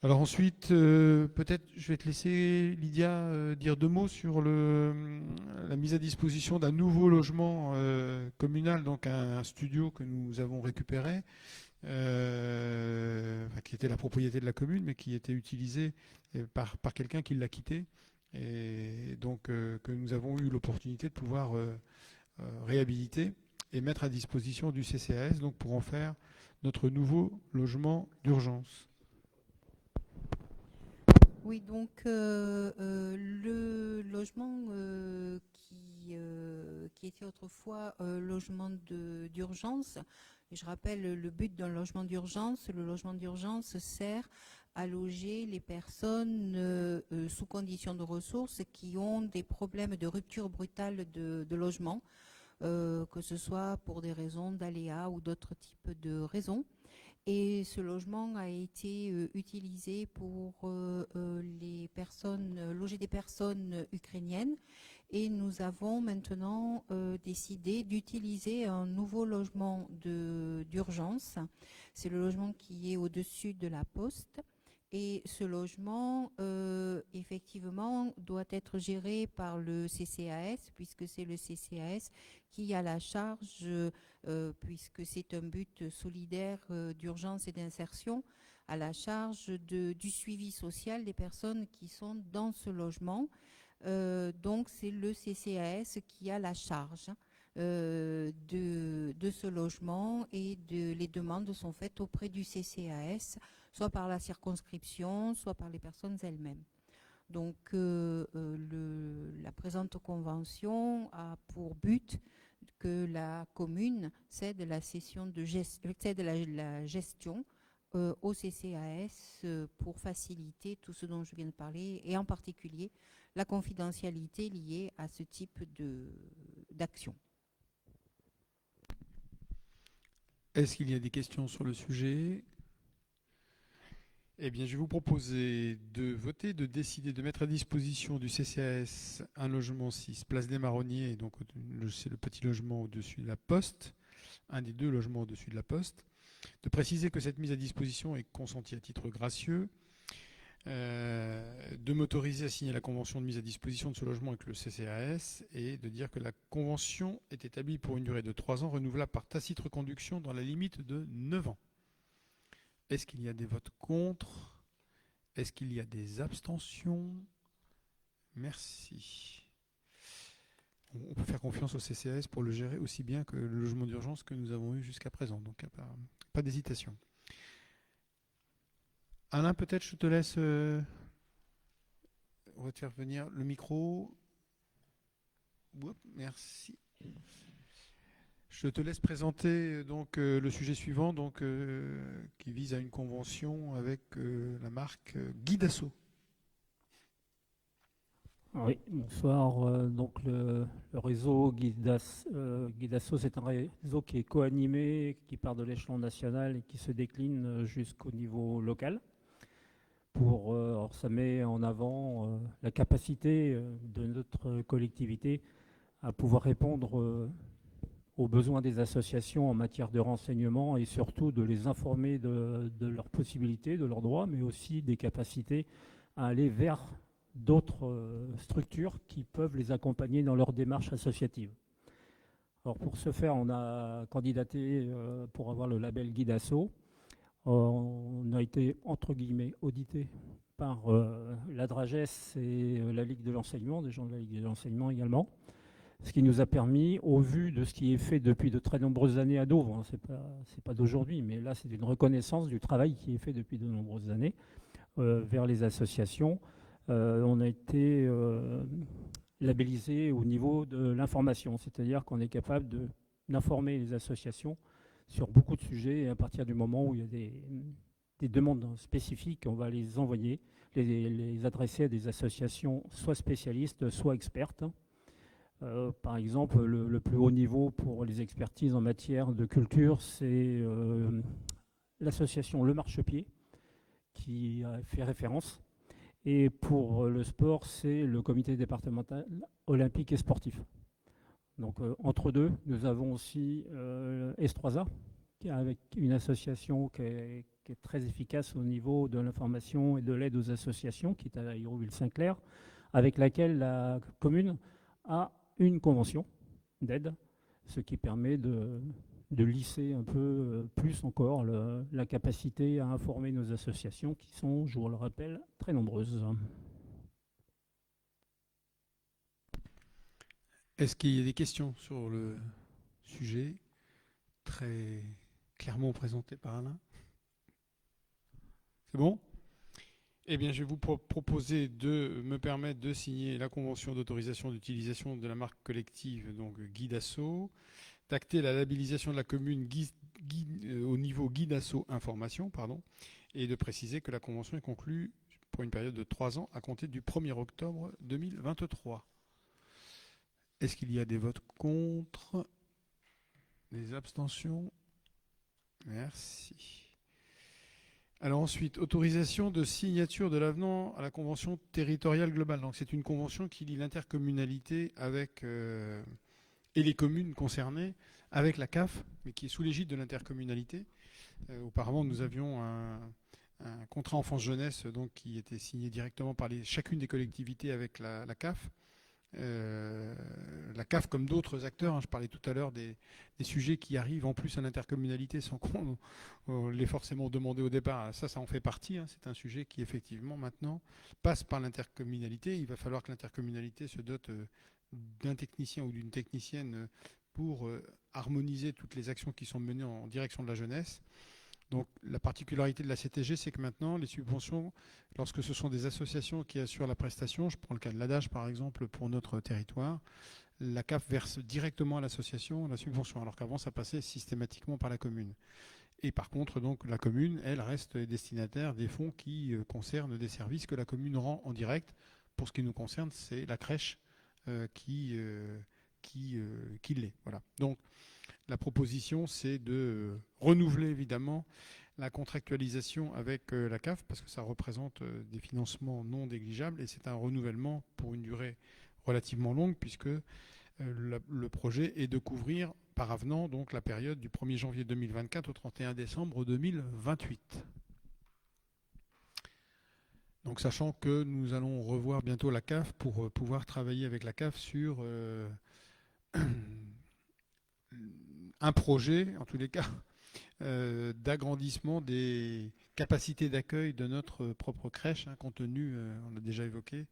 Alors ensuite, peut-être je vais te laisser, Lydia, dire deux mots sur la mise à disposition d'un nouveau logement communal, donc un studio que nous avons récupéré, qui était la propriété de la commune, mais qui était utilisé par quelqu'un qui l'a quitté, et donc que nous avons eu l'opportunité de pouvoir réhabiliter et mettre à disposition du CCAS, donc pour en faire notre nouveau logement d'urgence. Oui, donc le logement qui était autrefois logement d'urgence, et je rappelle le but d'un logement d'urgence, le logement d'urgence sert à loger les personnes sous conditions de ressources qui ont des problèmes de rupture brutale de logement, que ce soit pour des raisons d'aléas ou d'autres types de raisons. Et ce logement a été utilisé pour les personnes, loger des personnes ukrainiennes. Et nous avons maintenant décidé d'utiliser un nouveau logement d'urgence. C'est le logement qui est au-dessus de la poste. Et ce logement, effectivement, doit être géré par le CCAS, puisque c'est le CCAS qui a la charge, puisque c'est un but solidaire d'urgence et d'insertion, à la charge du suivi social des personnes qui sont dans ce logement. Donc c'est le CCAS qui a la charge de ce logement, et les demandes sont faites auprès du CCAS, soit par la circonscription, soit par les personnes elles-mêmes. Donc la présente convention a pour but que la commune cède la gestion au CCAS pour faciliter tout ce dont je viens de parler, et en particulier la confidentialité liée à ce type d'action. Est-ce qu'il y a des questions sur le sujet? Eh bien, je vais vous proposer de voter, de décider de mettre à disposition du CCAS un logement 6, place des Marronniers, donc c'est le petit logement au-dessus de la Poste, un des deux logements au-dessus de la Poste, de préciser que cette mise à disposition est consentie à titre gracieux, de m'autoriser à signer la convention de mise à disposition de ce logement avec le CCAS, et de dire que la convention est établie pour une durée de 3 ans, renouvelable par tacite reconduction dans la limite de 9 ans. Est-ce qu'il y a des votes contre? Est-ce qu'il y a des abstentions? Merci. On peut faire confiance au CCAS pour le gérer aussi bien que le logement d'urgence que nous avons eu jusqu'à présent. Donc, pas d'hésitation. Alain, peut-être je te laisse... on va te faire venir le micro. Merci. Je te laisse présenter donc le sujet suivant, donc qui vise à une convention avec la marque Guidasso. Oui, bonsoir. Donc le réseau Guidasso, c'est un réseau qui est co-animé, qui part de l'échelon national et qui se décline jusqu'au niveau local. Alors ça met en avant la capacité de notre collectivité à pouvoir répondre aux besoins des associations en matière de renseignement, et surtout de les informer de leurs possibilités, de leurs droits, mais aussi des capacités à aller vers d'autres structures qui peuvent les accompagner dans leur démarche associative. Alors pour ce faire, on a candidaté pour avoir le label Guidasso. On a été, entre guillemets, audité par la DRAGES et la Ligue de l'enseignement, des gens de la Ligue de l'enseignement également. Ce qui nous a permis, au vu de ce qui est fait depuis de très nombreuses années à Douvres, hein, c'est pas d'aujourd'hui, mais là c'est une reconnaissance du travail qui est fait depuis de nombreuses années vers les associations. On a été labellisé au niveau de l'information, c'est-à-dire qu'on est capable d'informer les associations sur beaucoup de sujets, et à partir du moment où il y a des demandes spécifiques, on va les envoyer, les adresser à des associations soit spécialistes, soit expertes. Par exemple, le plus haut niveau pour les expertises en matière de culture, c'est l'association Le Marchepied, qui a fait référence. Et pour le sport, c'est le comité départemental olympique et sportif. Donc entre deux, nous avons aussi S3A, avec une association qui est très efficace au niveau de l'information et de l'aide aux associations, qui est à Hérouville-Saint-Clair, avec laquelle la commune a une convention d'aide, ce qui permet de lisser un peu plus encore la capacité à informer nos associations, qui sont, je vous le rappelle, très nombreuses. Est-ce qu'il y a des questions sur le sujet très clairement présenté par Alain? C'est bon? Eh bien, je vais vous proposer de me permettre de signer la convention d'autorisation d'utilisation de la marque collective, donc Guidasso, d'acter la labellisation de la commune au niveau Guidasso Information, et de préciser que la convention est conclue pour une période de 3 ans à compter du 1er octobre 2023. Est-ce qu'il y a des votes contre? Des abstentions? Merci. Alors ensuite, autorisation de signature de l'avenant à la convention territoriale globale. Donc c'est une convention qui lie l'intercommunalité avec et les communes concernées avec la CAF, mais qui est sous l'égide de l'intercommunalité. Auparavant, nous avions un contrat enfance-jeunesse donc qui était signé directement par chacune des collectivités avec la CAF. La CAF comme d'autres acteurs, je parlais tout à l'heure des sujets qui arrivent en plus à l'intercommunalité sans qu'on l'ait forcément demandé au départ. Ça en fait partie. C'est un sujet qui effectivement maintenant passe par l'intercommunalité. Il va falloir que l'intercommunalité se dote d'un technicien ou d'une technicienne pour harmoniser toutes les actions qui sont menées en direction de la jeunesse. Donc la particularité de la CTG, c'est que maintenant, les subventions, lorsque ce sont des associations qui assurent la prestation, je prends le cas de l'ADAGE par exemple pour notre territoire, la CAF verse directement à l'association la subvention, alors qu'avant ça passait systématiquement par la commune. Et par contre, donc, la commune, elle, reste destinataire des fonds qui concernent des services que la commune rend en direct. Pour ce qui nous concerne, c'est la crèche qui l'est. Voilà. Donc, la proposition, c'est de renouveler évidemment la contractualisation avec la CAF parce que ça représente des financements non négligeables et c'est un renouvellement pour une durée relativement longue puisque le projet est de couvrir par avenant donc la période du 1er janvier 2024 au 31 décembre 2028. Donc sachant que nous allons revoir bientôt la CAF pour pouvoir travailler avec la CAF sur un projet, en tous les cas, d'agrandissement des capacités d'accueil de notre propre crèche, compte tenu, on l'a déjà évoqué,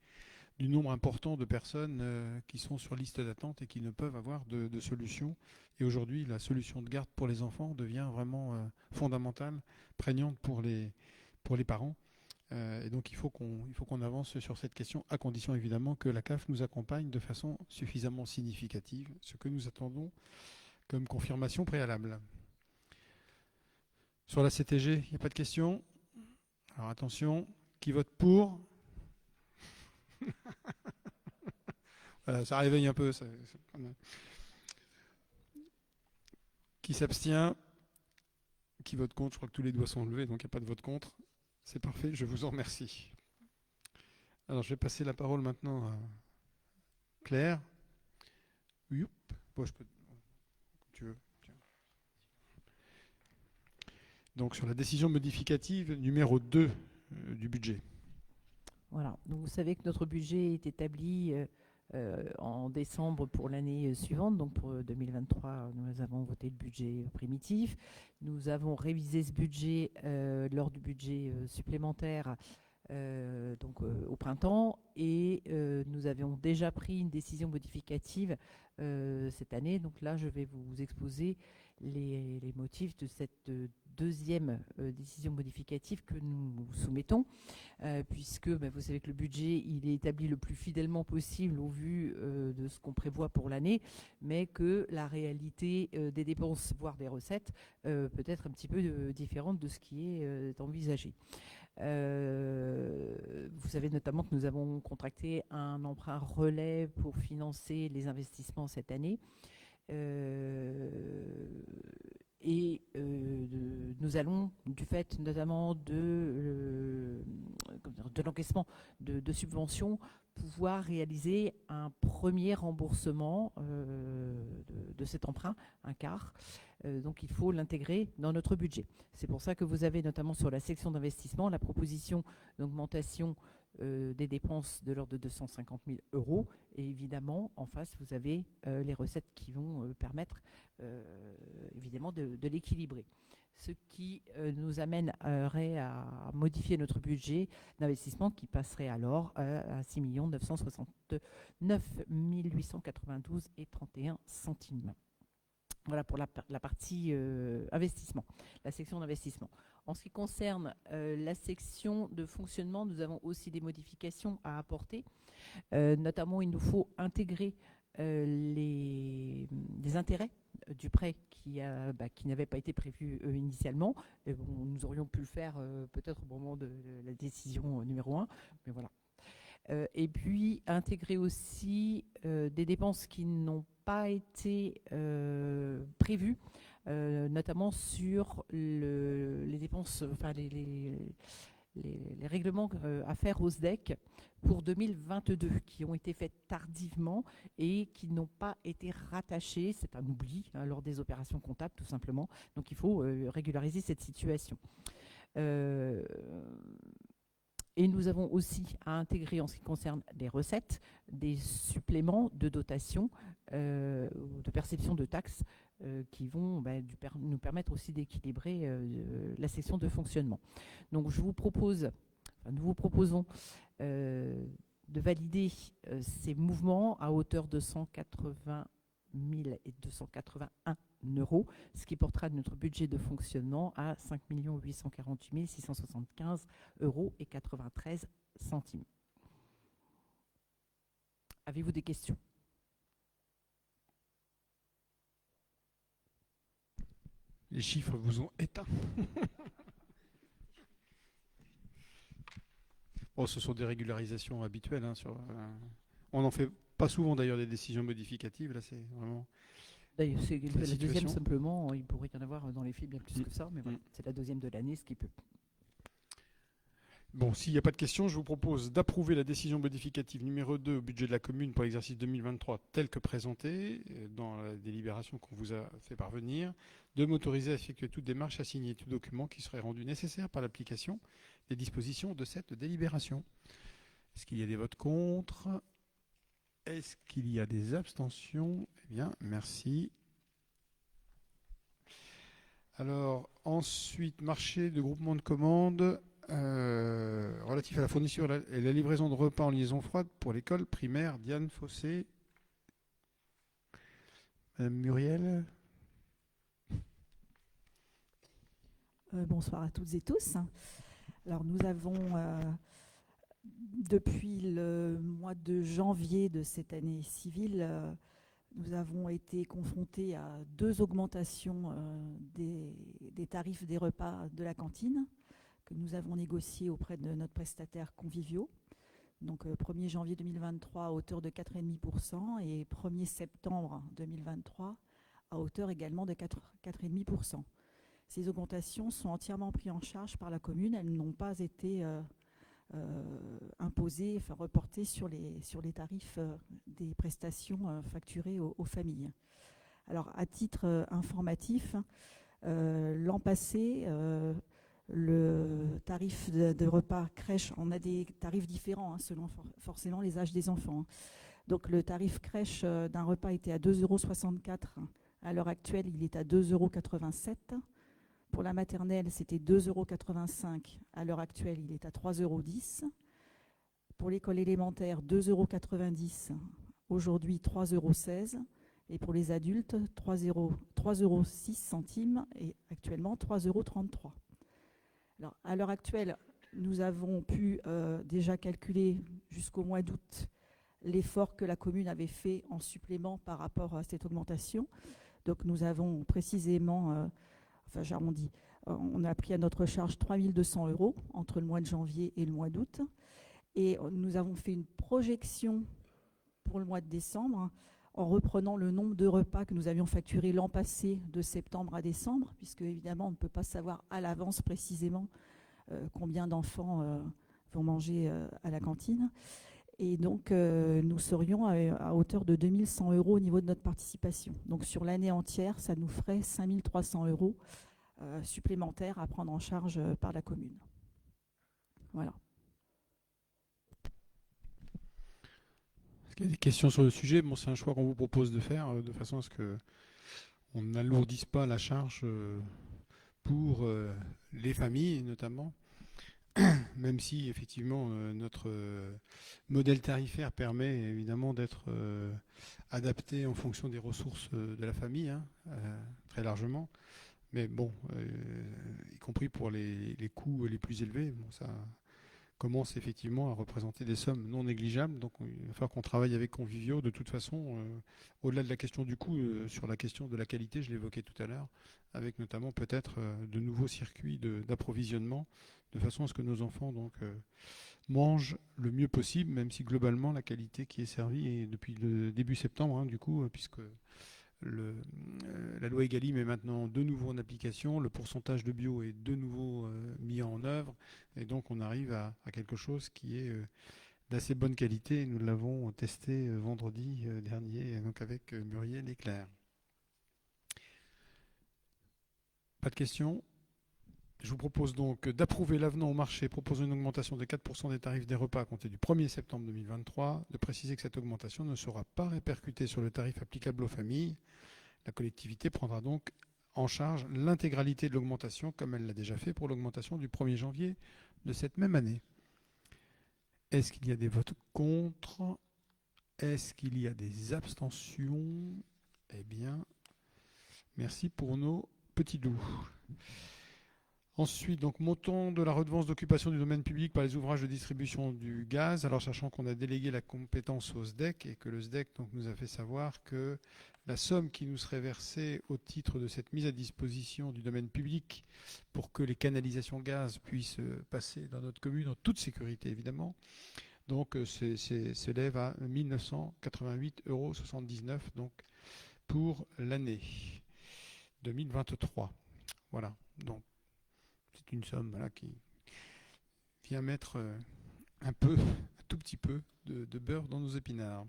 du nombre important de personnes qui sont sur liste d'attente et qui ne peuvent avoir de solution. Et aujourd'hui, la solution de garde pour les enfants devient vraiment fondamentale, prégnante pour les parents. Et donc il faut qu'on avance sur cette question, à condition évidemment que la CAF nous accompagne de façon suffisamment significative, ce que nous attendons comme confirmation préalable. Sur la CTG, il n'y a pas de questions. Alors attention, qui vote pour? Voilà, ça réveille un peu. Qui s'abstient? Qui vote contre? Je crois que tous les doigts sont levés, donc il n'y a pas de vote contre. C'est parfait, je vous en remercie. Alors je vais passer la parole maintenant à Claire. Youp. Bon, je peux... Tu veux. Tiens. Donc sur la décision modificative numéro 2 du budget. Voilà, donc vous savez que notre budget est établi en décembre pour l'année suivante, donc pour 2023, nous avons voté le budget primitif. Nous avons révisé ce budget lors du budget supplémentaire au printemps et nous avions déjà pris une décision modificative cette année. Donc là, je vais vous exposer les motifs de cette deuxième décision modificative que nous soumettons, puisque vous savez que le budget il est établi le plus fidèlement possible au vu de ce qu'on prévoit pour l'année, mais que la réalité des dépenses, voire des recettes, peut être un petit peu différente de ce qui est envisagé. Vous savez notamment que nous avons contracté un emprunt relais pour financer les investissements cette année. Nous allons, du fait notamment de l'encaissement de subventions, pouvoir réaliser un premier remboursement de cet emprunt, un quart. Donc il faut l'intégrer dans notre budget. C'est pour ça que vous avez notamment sur la section d'investissement la proposition d'augmentation des dépenses de l'ordre de 250 000 €. Et évidemment, en face, vous avez les recettes qui vont permettre évidemment de l'équilibrer. Ce qui nous amènerait à modifier notre budget d'investissement qui passerait alors à 6 969 892,31 €. Voilà pour la partie investissement, la section d'investissement. En ce qui concerne la section de fonctionnement, nous avons aussi des modifications à apporter. Notamment, il nous faut intégrer les intérêts du prêt qui n'avait pas été prévu initialement. Et bon, nous aurions pu le faire peut-être au moment de la décision numéro 1, mais voilà. Et puis intégrer aussi des dépenses qui n'ont pas été prévues notamment sur les dépenses, enfin les règlements à faire au SDEC pour 2022, qui ont été faits tardivement et qui n'ont pas été rattachés. C'est un oubli lors des opérations comptables, tout simplement. Donc il faut régulariser cette situation. Et nous avons aussi à intégrer, en ce qui concerne les recettes, des suppléments de dotation ou de perception de taxes qui vont nous permettre aussi d'équilibrer la section de fonctionnement. Donc nous vous proposons de valider ces mouvements à hauteur de 180 281 €, ce qui portera notre budget de fonctionnement à 5 848 675 € et 93 centimes. Avez-vous des questions? Les chiffres vous ont éteint. Bon, ce sont des régularisations habituelles. On n'en fait pas souvent d'ailleurs des décisions modificatives. Là, c'est vraiment. D'ailleurs, c'est la deuxième simplement. Il pourrait y en avoir dans les faits bien plus que ça, mais voilà, c'est la deuxième de l'année, ce qui peut. Bon, s'il n'y a pas de questions, je vous propose d'approuver la décision modificative numéro 2 au budget de la commune pour l'exercice 2023 telle que présentée dans la délibération qu'on vous a fait parvenir, de m'autoriser à effectuer toute démarche, à signer tout document qui serait rendu nécessaire par l'application des dispositions de cette délibération. Est-ce qu'il y a des votes contre? Est-ce qu'il y a des abstentions? Eh bien, merci. Alors, ensuite, marché de groupement de commandes relatif à la fourniture et la livraison de repas en liaison froide pour l'école primaire Diane Fossé. Madame Muriel. Bonsoir à toutes et tous. Alors, nous avons, depuis le mois de janvier de cette année civile, nous avons été confrontés à 2 augmentations des tarifs des repas de la cantine que nous avons négociées auprès de notre prestataire Convivio. Donc 1er janvier 2023 à hauteur de 4,5% et 1er septembre 2023 à hauteur également de 4,5%. Ces augmentations sont entièrement prises en charge par la commune. Elles n'ont pas été imposées, enfin reportées sur les tarifs des prestations facturées aux familles. Alors, à titre informatif, l'an passé, le tarif de repas crèche, on a des tarifs différents selon forcément les âges des enfants. Donc, le tarif crèche d'un repas était à 2,64 €. À l'heure actuelle, il est à 2,87 €. Pour la maternelle, c'était 2,85 €. À l'heure actuelle, il est à 3,10 €. Pour l'école élémentaire, 2,90 €. Aujourd'hui, 3,16 € et pour les adultes, 3,06 € et actuellement 3,33 €. Alors, à l'heure actuelle, nous avons pu déjà calculer jusqu'au mois d'août l'effort que la commune avait fait en supplément par rapport à cette augmentation. Donc, nous avons précisément, j'arrondis, on a pris à notre charge 3 200 € entre le mois de janvier et le mois d'août. Et nous avons fait une projection pour le mois de décembre en reprenant le nombre de repas que nous avions facturés l'an passé de septembre à décembre, puisque évidemment on ne peut pas savoir à l'avance précisément combien d'enfants vont manger à la cantine. Et donc nous serions à hauteur de 2 100 € au niveau de notre participation. Donc sur l'année entière, ça nous ferait 5 300 € supplémentaires à prendre en charge par la commune. Voilà. Il y a des questions sur le sujet. Bon, c'est un choix qu'on vous propose de faire de façon à ce qu'on n'alourdisse pas la charge pour les familles notamment, même si effectivement notre modèle tarifaire permet évidemment d'être adapté en fonction des ressources de la famille, très largement. Mais bon, y compris pour les coûts les plus élevés, bon, ça commence effectivement à représenter des sommes non négligeables. Donc il va falloir qu'on travaille avec Convivio de toute façon, au-delà de la question du coût, sur la question de la qualité, je l'évoquais tout à l'heure, avec notamment peut-être de nouveaux circuits d'approvisionnement, de façon à ce que nos enfants donc, mangent le mieux possible, même si globalement la qualité qui est servie est depuis le début septembre, du coup, puisque la loi Egalim est maintenant de nouveau en application, le pourcentage de bio est de nouveau mis en œuvre, et donc on arrive à quelque chose qui est d'assez bonne qualité. Nous l'avons testé vendredi dernier, donc avec Muriel Leclerc. Pas de questions? Je vous propose donc d'approuver l'avenant au marché proposant une augmentation de 4% des tarifs des repas à compter du 1er septembre 2023, de préciser que cette augmentation ne sera pas répercutée sur le tarif applicable aux familles. La collectivité prendra donc en charge l'intégralité de l'augmentation, comme elle l'a déjà fait pour l'augmentation du 1er janvier de cette même année. Est-ce qu'il y a des votes contre? Est-ce qu'il y a des abstentions? Eh bien, merci pour nos petits loups. Ensuite, donc, montant de la redevance d'occupation du domaine public par les ouvrages de distribution du gaz. Alors, sachant qu'on a délégué la compétence au SDEC et que le SDEC donc, nous a fait savoir que la somme qui nous serait versée au titre de cette mise à disposition du domaine public pour que les canalisations gaz puissent passer dans notre commune en toute sécurité, évidemment, donc s'élève à 1 988,79 € donc, pour l'année 2023. Voilà, donc. C'est une somme voilà, qui vient mettre un tout petit peu de beurre dans nos épinards.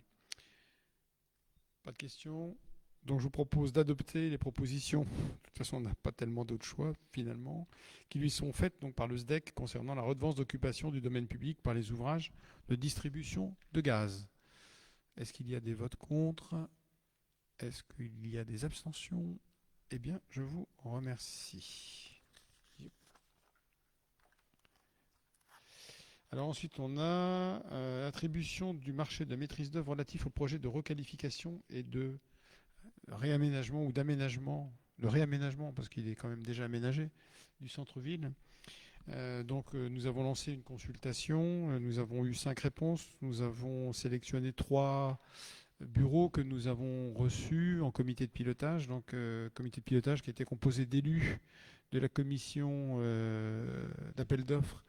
Pas de questions. Donc je vous propose d'adopter les propositions. De toute façon, on n'a pas tellement d'autres choix finalement, qui lui sont faites donc, par le SDEC concernant la redevance d'occupation du domaine public par les ouvrages de distribution de gaz. Est-ce qu'il y a des votes contre? Est-ce qu'il y a des abstentions? Eh bien, je vous remercie. Alors ensuite, on a l'attribution du marché de maîtrise d'œuvre relatif au projet de requalification et de réaménagement ou d'aménagement, le réaménagement parce qu'il est quand même déjà aménagé, du centre-ville. Donc nous avons lancé une consultation, nous avons eu 5 réponses, nous avons sélectionné 3 bureaux que nous avons reçus en comité de pilotage, donc comité de pilotage qui était composé d'élus de la commission d'appel d'offres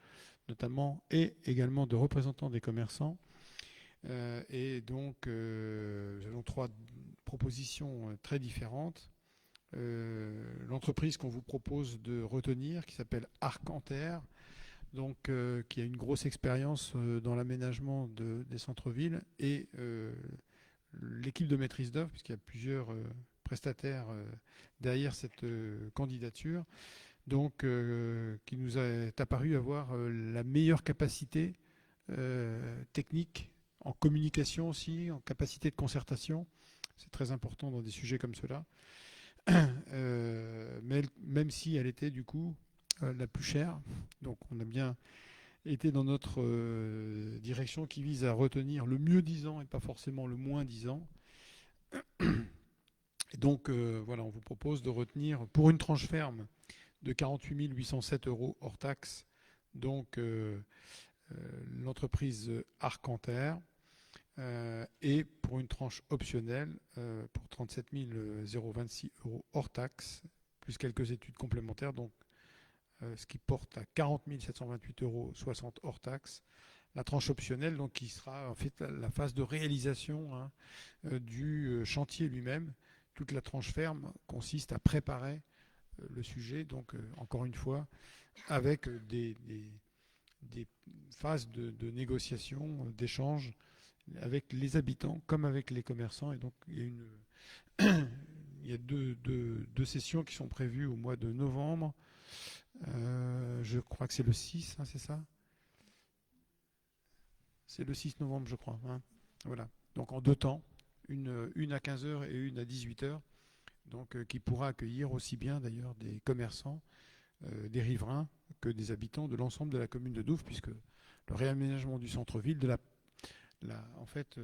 notamment, et également de représentants des commerçants. Et donc, nous avons 3 propositions très différentes. L'entreprise qu'on vous propose de retenir, qui s'appelle Arcanter, donc, qui a une grosse expérience dans l'aménagement des centres-villes, et l'équipe de maîtrise d'œuvre, puisqu'il y a plusieurs prestataires derrière cette candidature, donc qui nous est apparu avoir la meilleure capacité technique, en communication aussi, en capacité de concertation. C'est très important dans des sujets comme cela. Mais même si elle était du coup la plus chère, donc on a bien été dans notre direction qui vise à retenir le mieux disant et pas forcément le moins disant. Et donc voilà, on vous propose de retenir pour une tranche ferme de 48 807 € hors taxe, donc l'entreprise Arcanter, et pour une tranche optionnelle pour 37 026 € hors taxe, plus quelques études complémentaires, donc ce qui porte à 40 728,60 € hors taxe. La tranche optionnelle, donc, qui sera en fait la phase de réalisation du chantier lui-même. Toute la tranche ferme consiste à préparer le sujet, donc encore une fois, avec des phases de négociation, d'échange avec les habitants comme avec les commerçants. Et donc il y a deux sessions qui sont prévues au mois de novembre. Je crois que c'est le 6, hein, c'est ça? C'est le 6 novembre, je crois. Hein. Voilà. Donc en 2 temps, une à 15h et une à 18h. Donc, qui pourra accueillir aussi bien d'ailleurs des commerçants, des riverains, que des habitants de l'ensemble de la commune de Douves, puisque le réaménagement du centre-ville, en fait,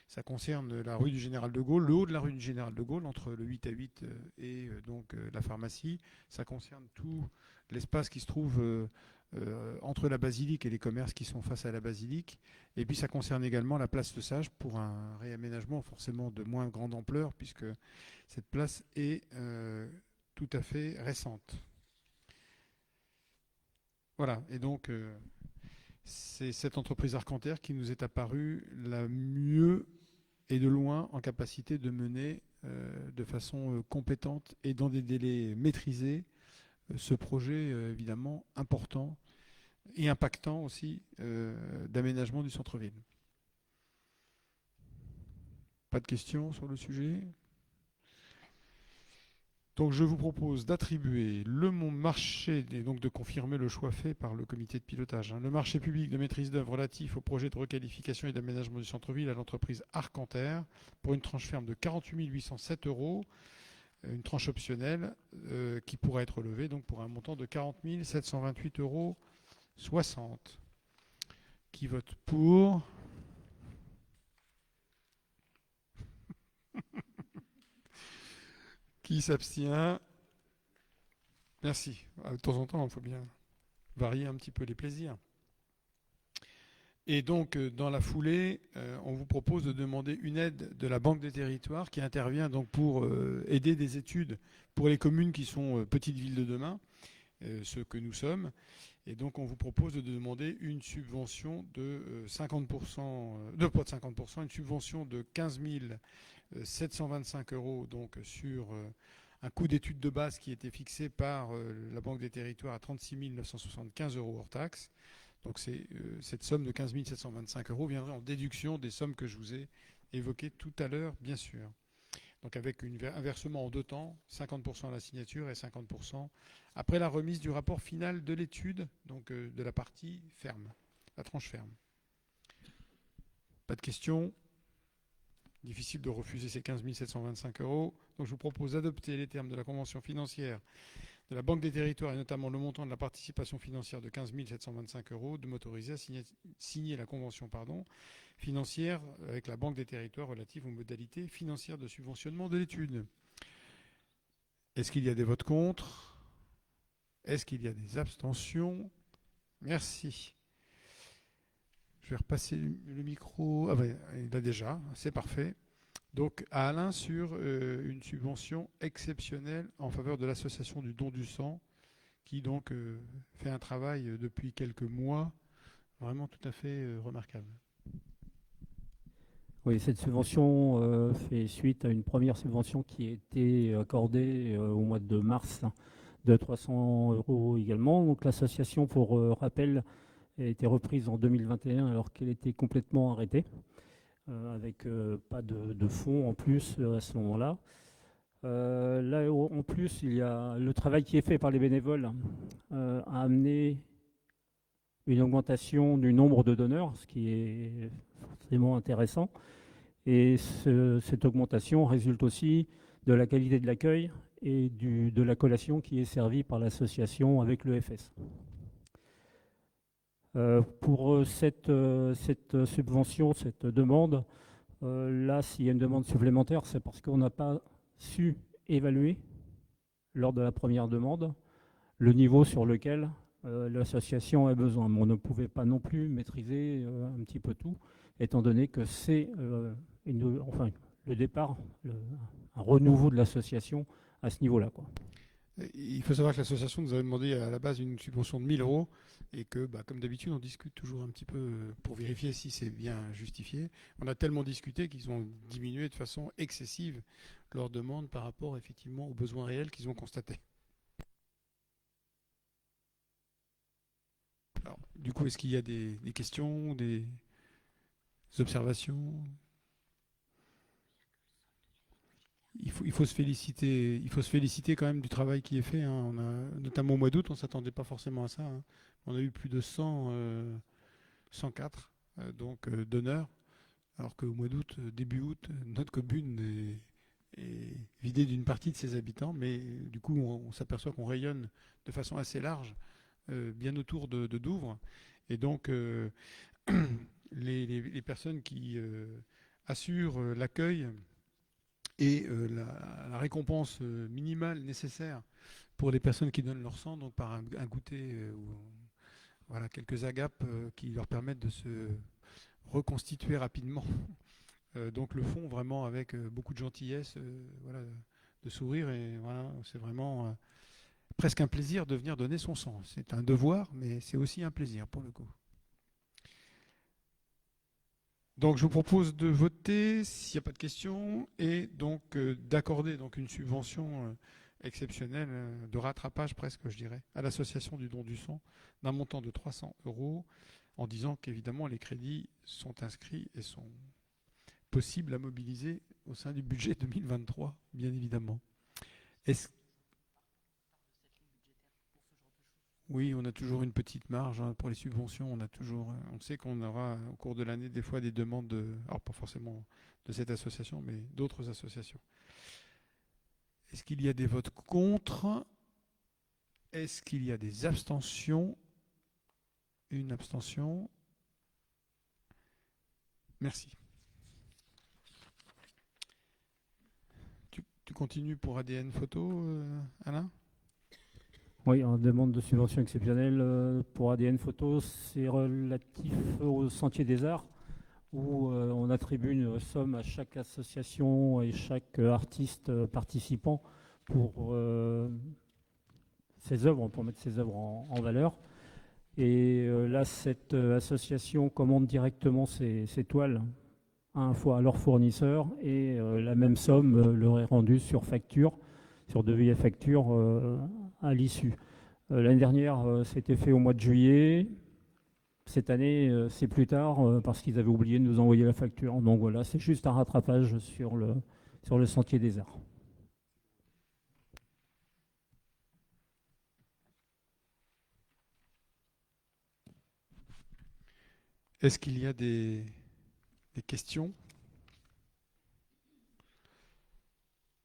ça concerne la rue du Général de Gaulle, le haut de la rue du Général de Gaulle, entre le 8 à 8 et donc la pharmacie. Ça concerne tout l'espace qui se trouve entre la basilique et les commerces qui sont face à la basilique. Et puis ça concerne également la place de Sage pour un réaménagement forcément de moins grande ampleur, puisque cette place est tout à fait récente. Voilà, et donc c'est cette entreprise Arcanter qui nous est apparue la mieux est de loin en capacité de mener de façon compétente et dans des délais maîtrisés ce projet évidemment important et impactant aussi d'aménagement du centre-ville. Pas de questions sur le sujet? Donc je vous propose d'attribuer le marché, et donc de confirmer le choix fait par le comité de pilotage, le marché public de maîtrise d'œuvre relatif au projet de requalification et d'aménagement du centre-ville à l'entreprise Arcanter pour une tranche ferme de 48 807 €, une tranche optionnelle qui pourra être levée donc pour un montant de 40 728,60 €. Qui vote pour? Qui s'abstient? Merci. De temps en temps, il faut bien varier un petit peu les plaisirs. Et donc, dans la foulée, on vous propose de demander une aide de la Banque des Territoires qui intervient donc pour aider des études pour les communes qui sont petites villes de demain, ce que nous sommes. Et donc, on vous propose de demander une subvention de 50%, pas de 50%, une subvention de 15 725 €, donc sur un coût d'étude de base qui était fixé par la Banque des Territoires à 36 975 € hors taxe. Donc cette somme de 15 725 € viendrait en déduction des sommes que je vous ai évoquées tout à l'heure, bien sûr. Donc avec un versement en 2 temps, 50% à la signature et 50% après la remise du rapport final de l'étude, donc de la partie ferme, la tranche ferme. Pas de questions? Difficile de refuser ces 15 725 €. Donc je vous propose d'adopter les termes de la convention financière de la Banque des Territoires et notamment le montant de la participation financière de 15 725 €, de m'autoriser à signer la convention financière avec la Banque des Territoires relative aux modalités financières de subventionnement de l'étude. Est-ce qu'il y a des votes contre? Est-ce qu'il y a des abstentions? Merci. Je vais repasser le micro. Ah ben, il l'a déjà, c'est parfait. Donc à Alain sur une subvention exceptionnelle en faveur de l'association du don du sang, qui donc fait un travail depuis quelques mois vraiment tout à fait remarquable. Oui, cette subvention fait suite à une première subvention qui a été accordée au mois de mars de 300 € également. Donc l'association, pour rappel, a été reprise en 2021 alors qu'elle était complètement arrêtée, avec pas de fonds en plus à ce moment-là. Là, en plus, il y a le travail qui est fait par les bénévoles a amené une augmentation du nombre de donneurs, ce qui est forcément intéressant. Et cette augmentation résulte aussi de la qualité de l'accueil et de la collation qui est servie par l'association avec l'EFS. Pour cette subvention, cette demande, là, s'il y a une demande supplémentaire, c'est parce qu'on n'a pas su évaluer, lors de la première demande, le niveau sur lequel l'association a besoin. Mais on ne pouvait pas non plus maîtriser un petit peu tout, étant donné que c'est le départ, un renouveau de l'association à ce niveau-là, quoi. Il faut savoir que l'association nous avait demandé à la base une subvention de 1 000 € et que, comme d'habitude, on discute toujours un petit peu pour vérifier si c'est bien justifié. On a tellement discuté qu'ils ont diminué de façon excessive leur demande par rapport effectivement aux besoins réels qu'ils ont constatés. Alors, du coup, est-ce qu'il y a des questions, des observations ? Il faut se féliciter quand même du travail qui est fait. On a, notamment au mois d'août, on ne s'attendait pas forcément à ça. On a eu plus de 104 donneurs, alors qu'au mois d'août, début août, notre commune est vidée d'une partie de ses habitants, mais du coup, on s'aperçoit qu'on rayonne de façon assez large, bien autour de Douvres. Et donc, les personnes qui assurent l'accueil et la récompense minimale nécessaire pour les personnes qui donnent leur sang, donc par un goûter ou voilà, quelques agapes qui leur permettent de se reconstituer rapidement. Donc le font vraiment avec beaucoup de gentillesse, voilà, de sourire, et voilà, c'est vraiment presque un plaisir de venir donner son sang. C'est un devoir, mais c'est aussi un plaisir pour le coup. Donc je vous propose de voter s'il n'y a pas de questions et donc d'accorder donc une subvention exceptionnelle de rattrapage presque, je dirais, à l'association du don du sang d'un montant de 300 € en disant qu'évidemment les crédits sont inscrits et sont possibles à mobiliser au sein du budget 2023, bien évidemment. Oui, on a toujours une petite marge pour les subventions. On sait qu'on aura au cours de l'année des fois des demandes, alors pas forcément de cette association, mais d'autres associations. Est-ce qu'il y a des votes contre? Est-ce qu'il y a des abstentions? Une abstention. Merci. Tu continues pour ADN Photo, Alain? Oui, en demande de subvention exceptionnelle pour ADN Photo, c'est relatif au Sentier des Arts, où on attribue une somme à chaque association et chaque artiste participant pour ses œuvres, pour mettre ses œuvres en valeur. Et là, cette association commande directement ses toiles à leur fournisseur, et la même somme leur est rendue sur facture, sur devis à facture à l'issue. L'année dernière, c'était fait au mois de juillet. Cette année, c'est plus tard parce qu'ils avaient oublié de nous envoyer la facture. Donc voilà, c'est juste un rattrapage sur le Sentier des Arts. Est-ce qu'il y a des questions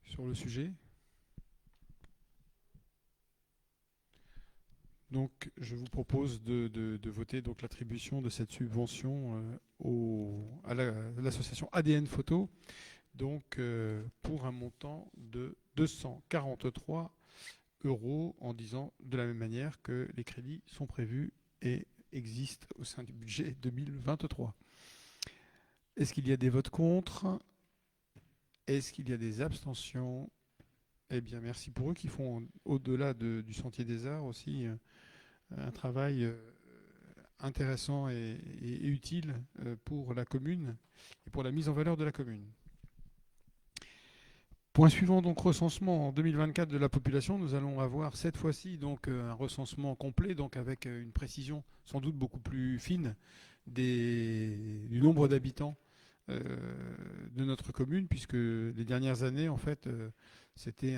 sur le sujet? Donc, je vous propose de voter donc l'attribution de cette subvention à l'association ADN Photo, donc pour un montant de 243 € en disant de la même manière que les crédits sont prévus et existent au sein du budget 2023. Est-ce qu'il y a des votes contre? Est-ce qu'il y a des abstentions? Eh bien, merci pour eux qui font, au-delà du Sentier des Arts aussi, un travail intéressant et utile pour la commune et pour la mise en valeur de la commune. Point suivant, donc recensement en 2024 de la population. Nous allons avoir cette fois-ci donc un recensement complet, donc avec une précision sans doute beaucoup plus fine du nombre d'habitants de notre commune, puisque les dernières années, en fait, c'était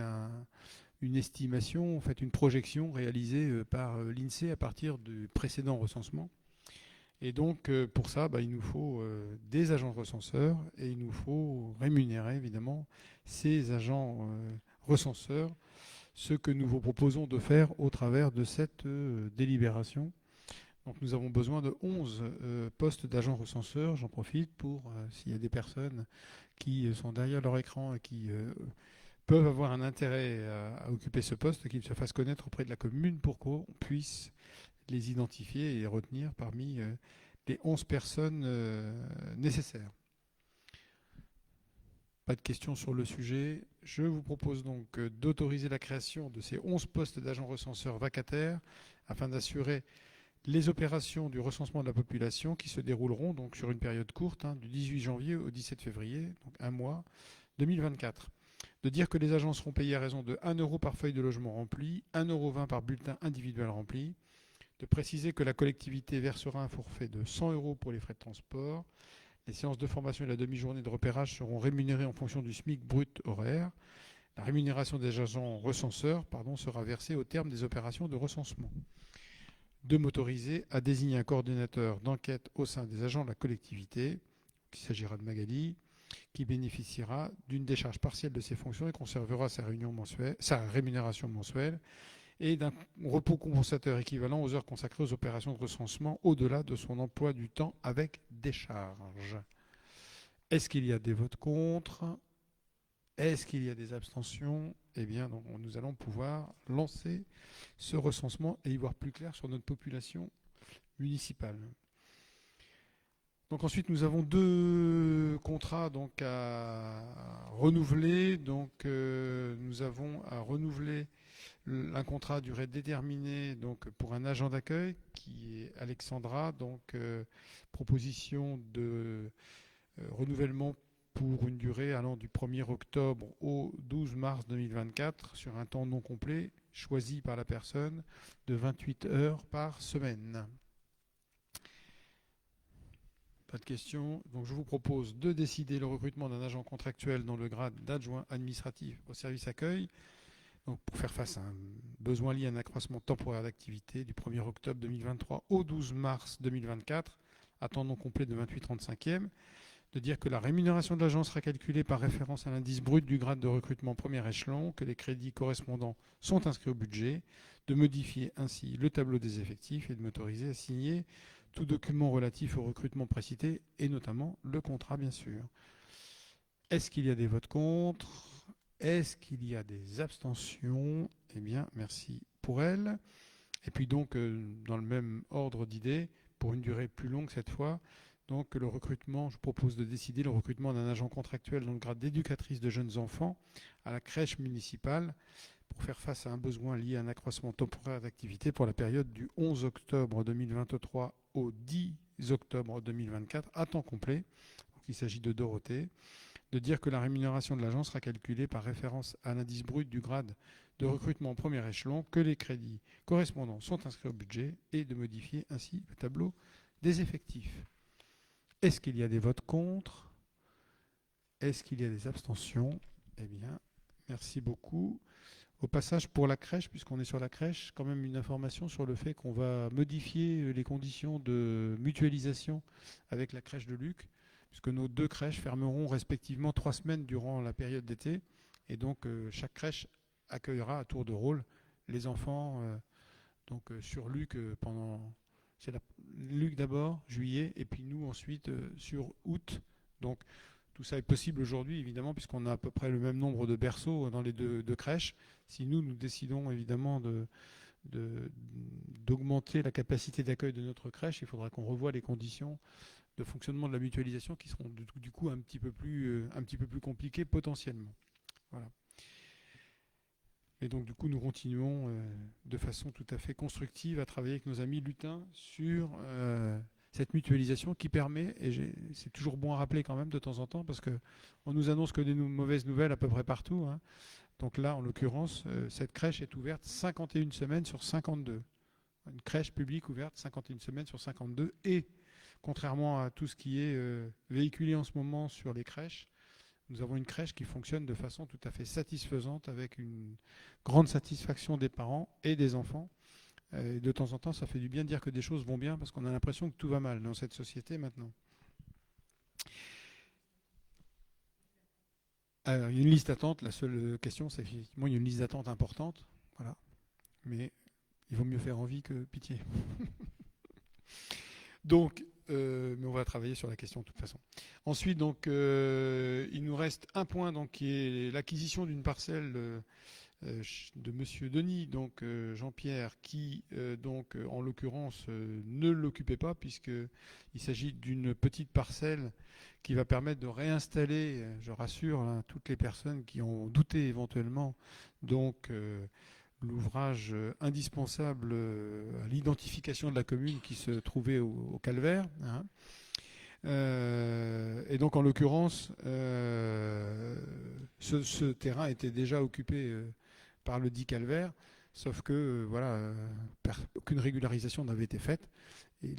une estimation, en fait, une projection réalisée par l'INSEE à partir du précédent recensement. Et donc, pour ça, il nous faut des agents recenseurs et il nous faut rémunérer, évidemment, ces agents recenseurs, ce que nous vous proposons de faire au travers de cette délibération. Donc, nous avons besoin de 11 postes d'agents recenseurs. J'en profite pour, s'il y a des personnes qui sont derrière leur écran et qui peuvent avoir un intérêt à occuper ce poste, qu'ils se fassent connaître auprès de la commune pour qu'on puisse les identifier et les retenir parmi les 11 personnes nécessaires. Pas de questions sur le sujet. Je vous propose donc d'autoriser la création de ces 11 postes d'agents recenseurs vacataires afin d'assurer les opérations du recensement de la population qui se dérouleront donc sur une période courte, du 18 janvier au 17 février, donc un mois, 2024. De dire que les agents seront payés à raison de 1 € par feuille de logement remplie, 1,20 € par bulletin individuel rempli. De préciser que la collectivité versera un forfait de 100 € pour les frais de transport. Les séances de formation et la demi-journée de repérage seront rémunérées en fonction du SMIC brut horaire. La rémunération des agents recenseurs sera versée au terme des opérations de recensement. De m'autoriser à désigner un coordinateur d'enquête au sein des agents de la collectivité, il s'agira de Magali, qui bénéficiera d'une décharge partielle de ses fonctions et conservera sa rémunération mensuelle et d'un repos compensateur équivalent aux heures consacrées aux opérations de recensement au-delà de son emploi du temps avec décharge. Est-ce qu'il y a des votes contre? Est-ce qu'il y a des abstentions? Eh bien, donc, nous allons pouvoir lancer ce recensement et y voir plus clair sur notre population municipale. Donc ensuite, nous avons 2 contrats donc, à renouveler. Donc, nous avons à renouveler un contrat à durée déterminée donc, pour un agent d'accueil qui est Alexandra. Donc, proposition de renouvellement pour une durée allant du 1er octobre au 12 mars 2024 sur un temps non complet choisi par la personne de 28 heures par semaine. Pas de questions. Donc je vous propose de décider le recrutement d'un agent contractuel dans le grade d'adjoint administratif au service accueil, donc pour faire face à un besoin lié à un accroissement temporaire d'activité du 1er octobre 2023 au 12 mars 2024, à temps non complet de 28,35e, de dire que la rémunération de l'agent sera calculée par référence à l'indice brut du grade de recrutement premier échelon, que les crédits correspondants sont inscrits au budget, de modifier ainsi le tableau des effectifs et de m'autoriser à signer tout document relatif au recrutement précité et notamment le contrat bien sûr. Est-ce qu'il y a des votes contre ? Est-ce qu'il y a des abstentions ? Eh bien, merci pour elles. Et puis donc, dans le même ordre d'idées, pour une durée plus longue cette fois, donc le recrutement, je propose de décider le recrutement d'un agent contractuel dans le grade d'éducatrice de jeunes enfants à la crèche municipale pour faire face à un besoin lié à un accroissement temporaire d'activité pour la période du 11 octobre 2023 au 10 octobre 2024 à temps complet. Donc, il s'agit de Dorothée. De dire que la rémunération de l'agent sera calculée par référence à l'indice brut du grade de recrutement en premier échelon, que les crédits correspondants sont inscrits au budget et de modifier ainsi le tableau des effectifs. Est-ce qu'il y a des votes contre ? Est-ce qu'il y a des abstentions ? Eh bien, merci beaucoup. Au passage, pour la crèche, puisqu'on est sur la crèche, quand même une information sur le fait qu'on va modifier les conditions de mutualisation avec la crèche de Luc, puisque nos 2 crèches fermeront respectivement 3 semaines durant la période d'été. Et donc, chaque crèche accueillera à tour de rôle les enfants sur Luc pendant... C'est Luc d'abord, juillet, et puis nous ensuite sur août. Donc, tout ça est possible aujourd'hui, évidemment, puisqu'on a à peu près le même nombre de berceaux dans les deux crèches. Si nous décidons évidemment d'augmenter la capacité d'accueil de notre crèche, il faudra qu'on revoie les conditions de fonctionnement de la mutualisation qui seront du coup un petit peu plus compliquées potentiellement. Voilà. Et donc du coup nous continuons de façon tout à fait constructive à travailler avec nos amis lutins sur cette mutualisation qui permet, et c'est toujours bon à rappeler quand même de temps en temps, parce qu'on nous annonce que des mauvaises nouvelles à peu près partout, hein. Donc là, en l'occurrence, cette crèche est ouverte 51 semaines sur 52. Une crèche publique ouverte 51 semaines sur 52. Et contrairement à tout ce qui est véhiculé en ce moment sur les crèches, nous avons une crèche qui fonctionne de façon tout à fait satisfaisante, avec une grande satisfaction des parents et des enfants. Et de temps en temps, ça fait du bien de dire que des choses vont bien, parce qu'on a l'impression que tout va mal dans cette société maintenant. Alors, il y a une liste d'attente. La seule question, c'est effectivement, il y a une liste d'attente importante. Voilà. Mais il vaut mieux faire envie que pitié. Donc, mais on va travailler sur la question de toute façon. Ensuite, donc, il nous reste un point, donc, qui est l'acquisition d'une parcelle de Monsieur Denis, donc Jean-Pierre, qui, donc, en l'occurrence, ne l'occupait pas, puisqu'il s'agit d'une petite parcelle qui va permettre de réinstaller, je rassure hein, toutes les personnes qui ont douté éventuellement, donc l'ouvrage indispensable à l'identification de la commune qui se trouvait au Calvaire. Hein. Et donc en l'occurrence, ce terrain était déjà occupé par le dit Calvaire, sauf que voilà, aucune régularisation n'avait été faite. Et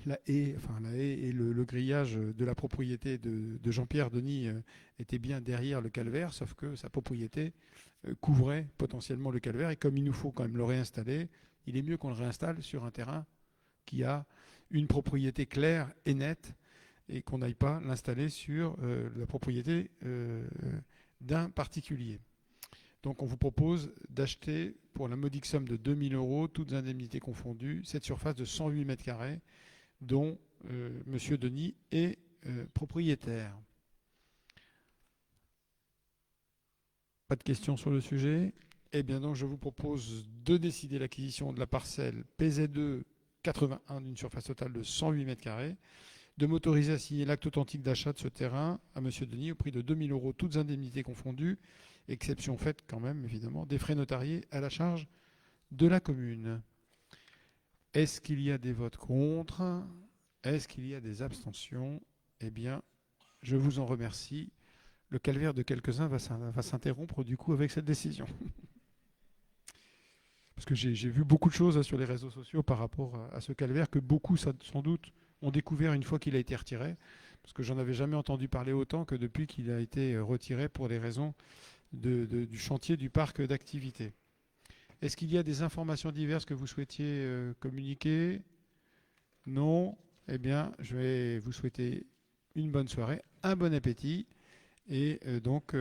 la haie et le grillage de la propriété de Jean-Pierre Denis était bien derrière le Calvaire, sauf que sa propriété couvrait potentiellement le Calvaire. Et comme il nous faut quand même le réinstaller, il est mieux qu'on le réinstalle sur un terrain qui a une propriété claire et nette, et qu'on n'aille pas l'installer sur la propriété d'un particulier. Donc on vous propose d'acheter pour la modique somme de 2 000 €, toutes indemnités confondues, cette surface de 108 m², dont Monsieur Denis est propriétaire. Pas de questions sur le sujet ? Eh bien donc je vous propose de décider l'acquisition de la parcelle PZ2 81 d'une surface totale de 108 m², de m'autoriser à signer l'acte authentique d'achat de ce terrain à Monsieur Denis au prix de 2 000 €, toutes indemnités confondues, exception faite quand même évidemment des frais notariés à la charge de la commune. Est-ce qu'il y a des votes contre ? Est-ce qu'il y a des abstentions ? Eh bien, je vous en remercie. Le calvaire de quelques-uns va s'interrompre du coup avec cette décision. Parce que j'ai vu beaucoup de choses sur les réseaux sociaux par rapport à ce calvaire que beaucoup, sans doute, ont découvert une fois qu'il a été retiré. Parce que j'en avais jamais entendu parler autant que depuis qu'il a été retiré pour les raisons du chantier du parc d'activité. Est-ce qu'il y a des informations diverses que vous souhaitiez communiquer? Non? Eh bien, je vais vous souhaiter une bonne soirée, un bon appétit et donc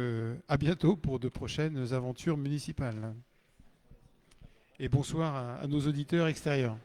à bientôt pour de prochaines aventures municipales. Et bonsoir à nos auditeurs extérieurs.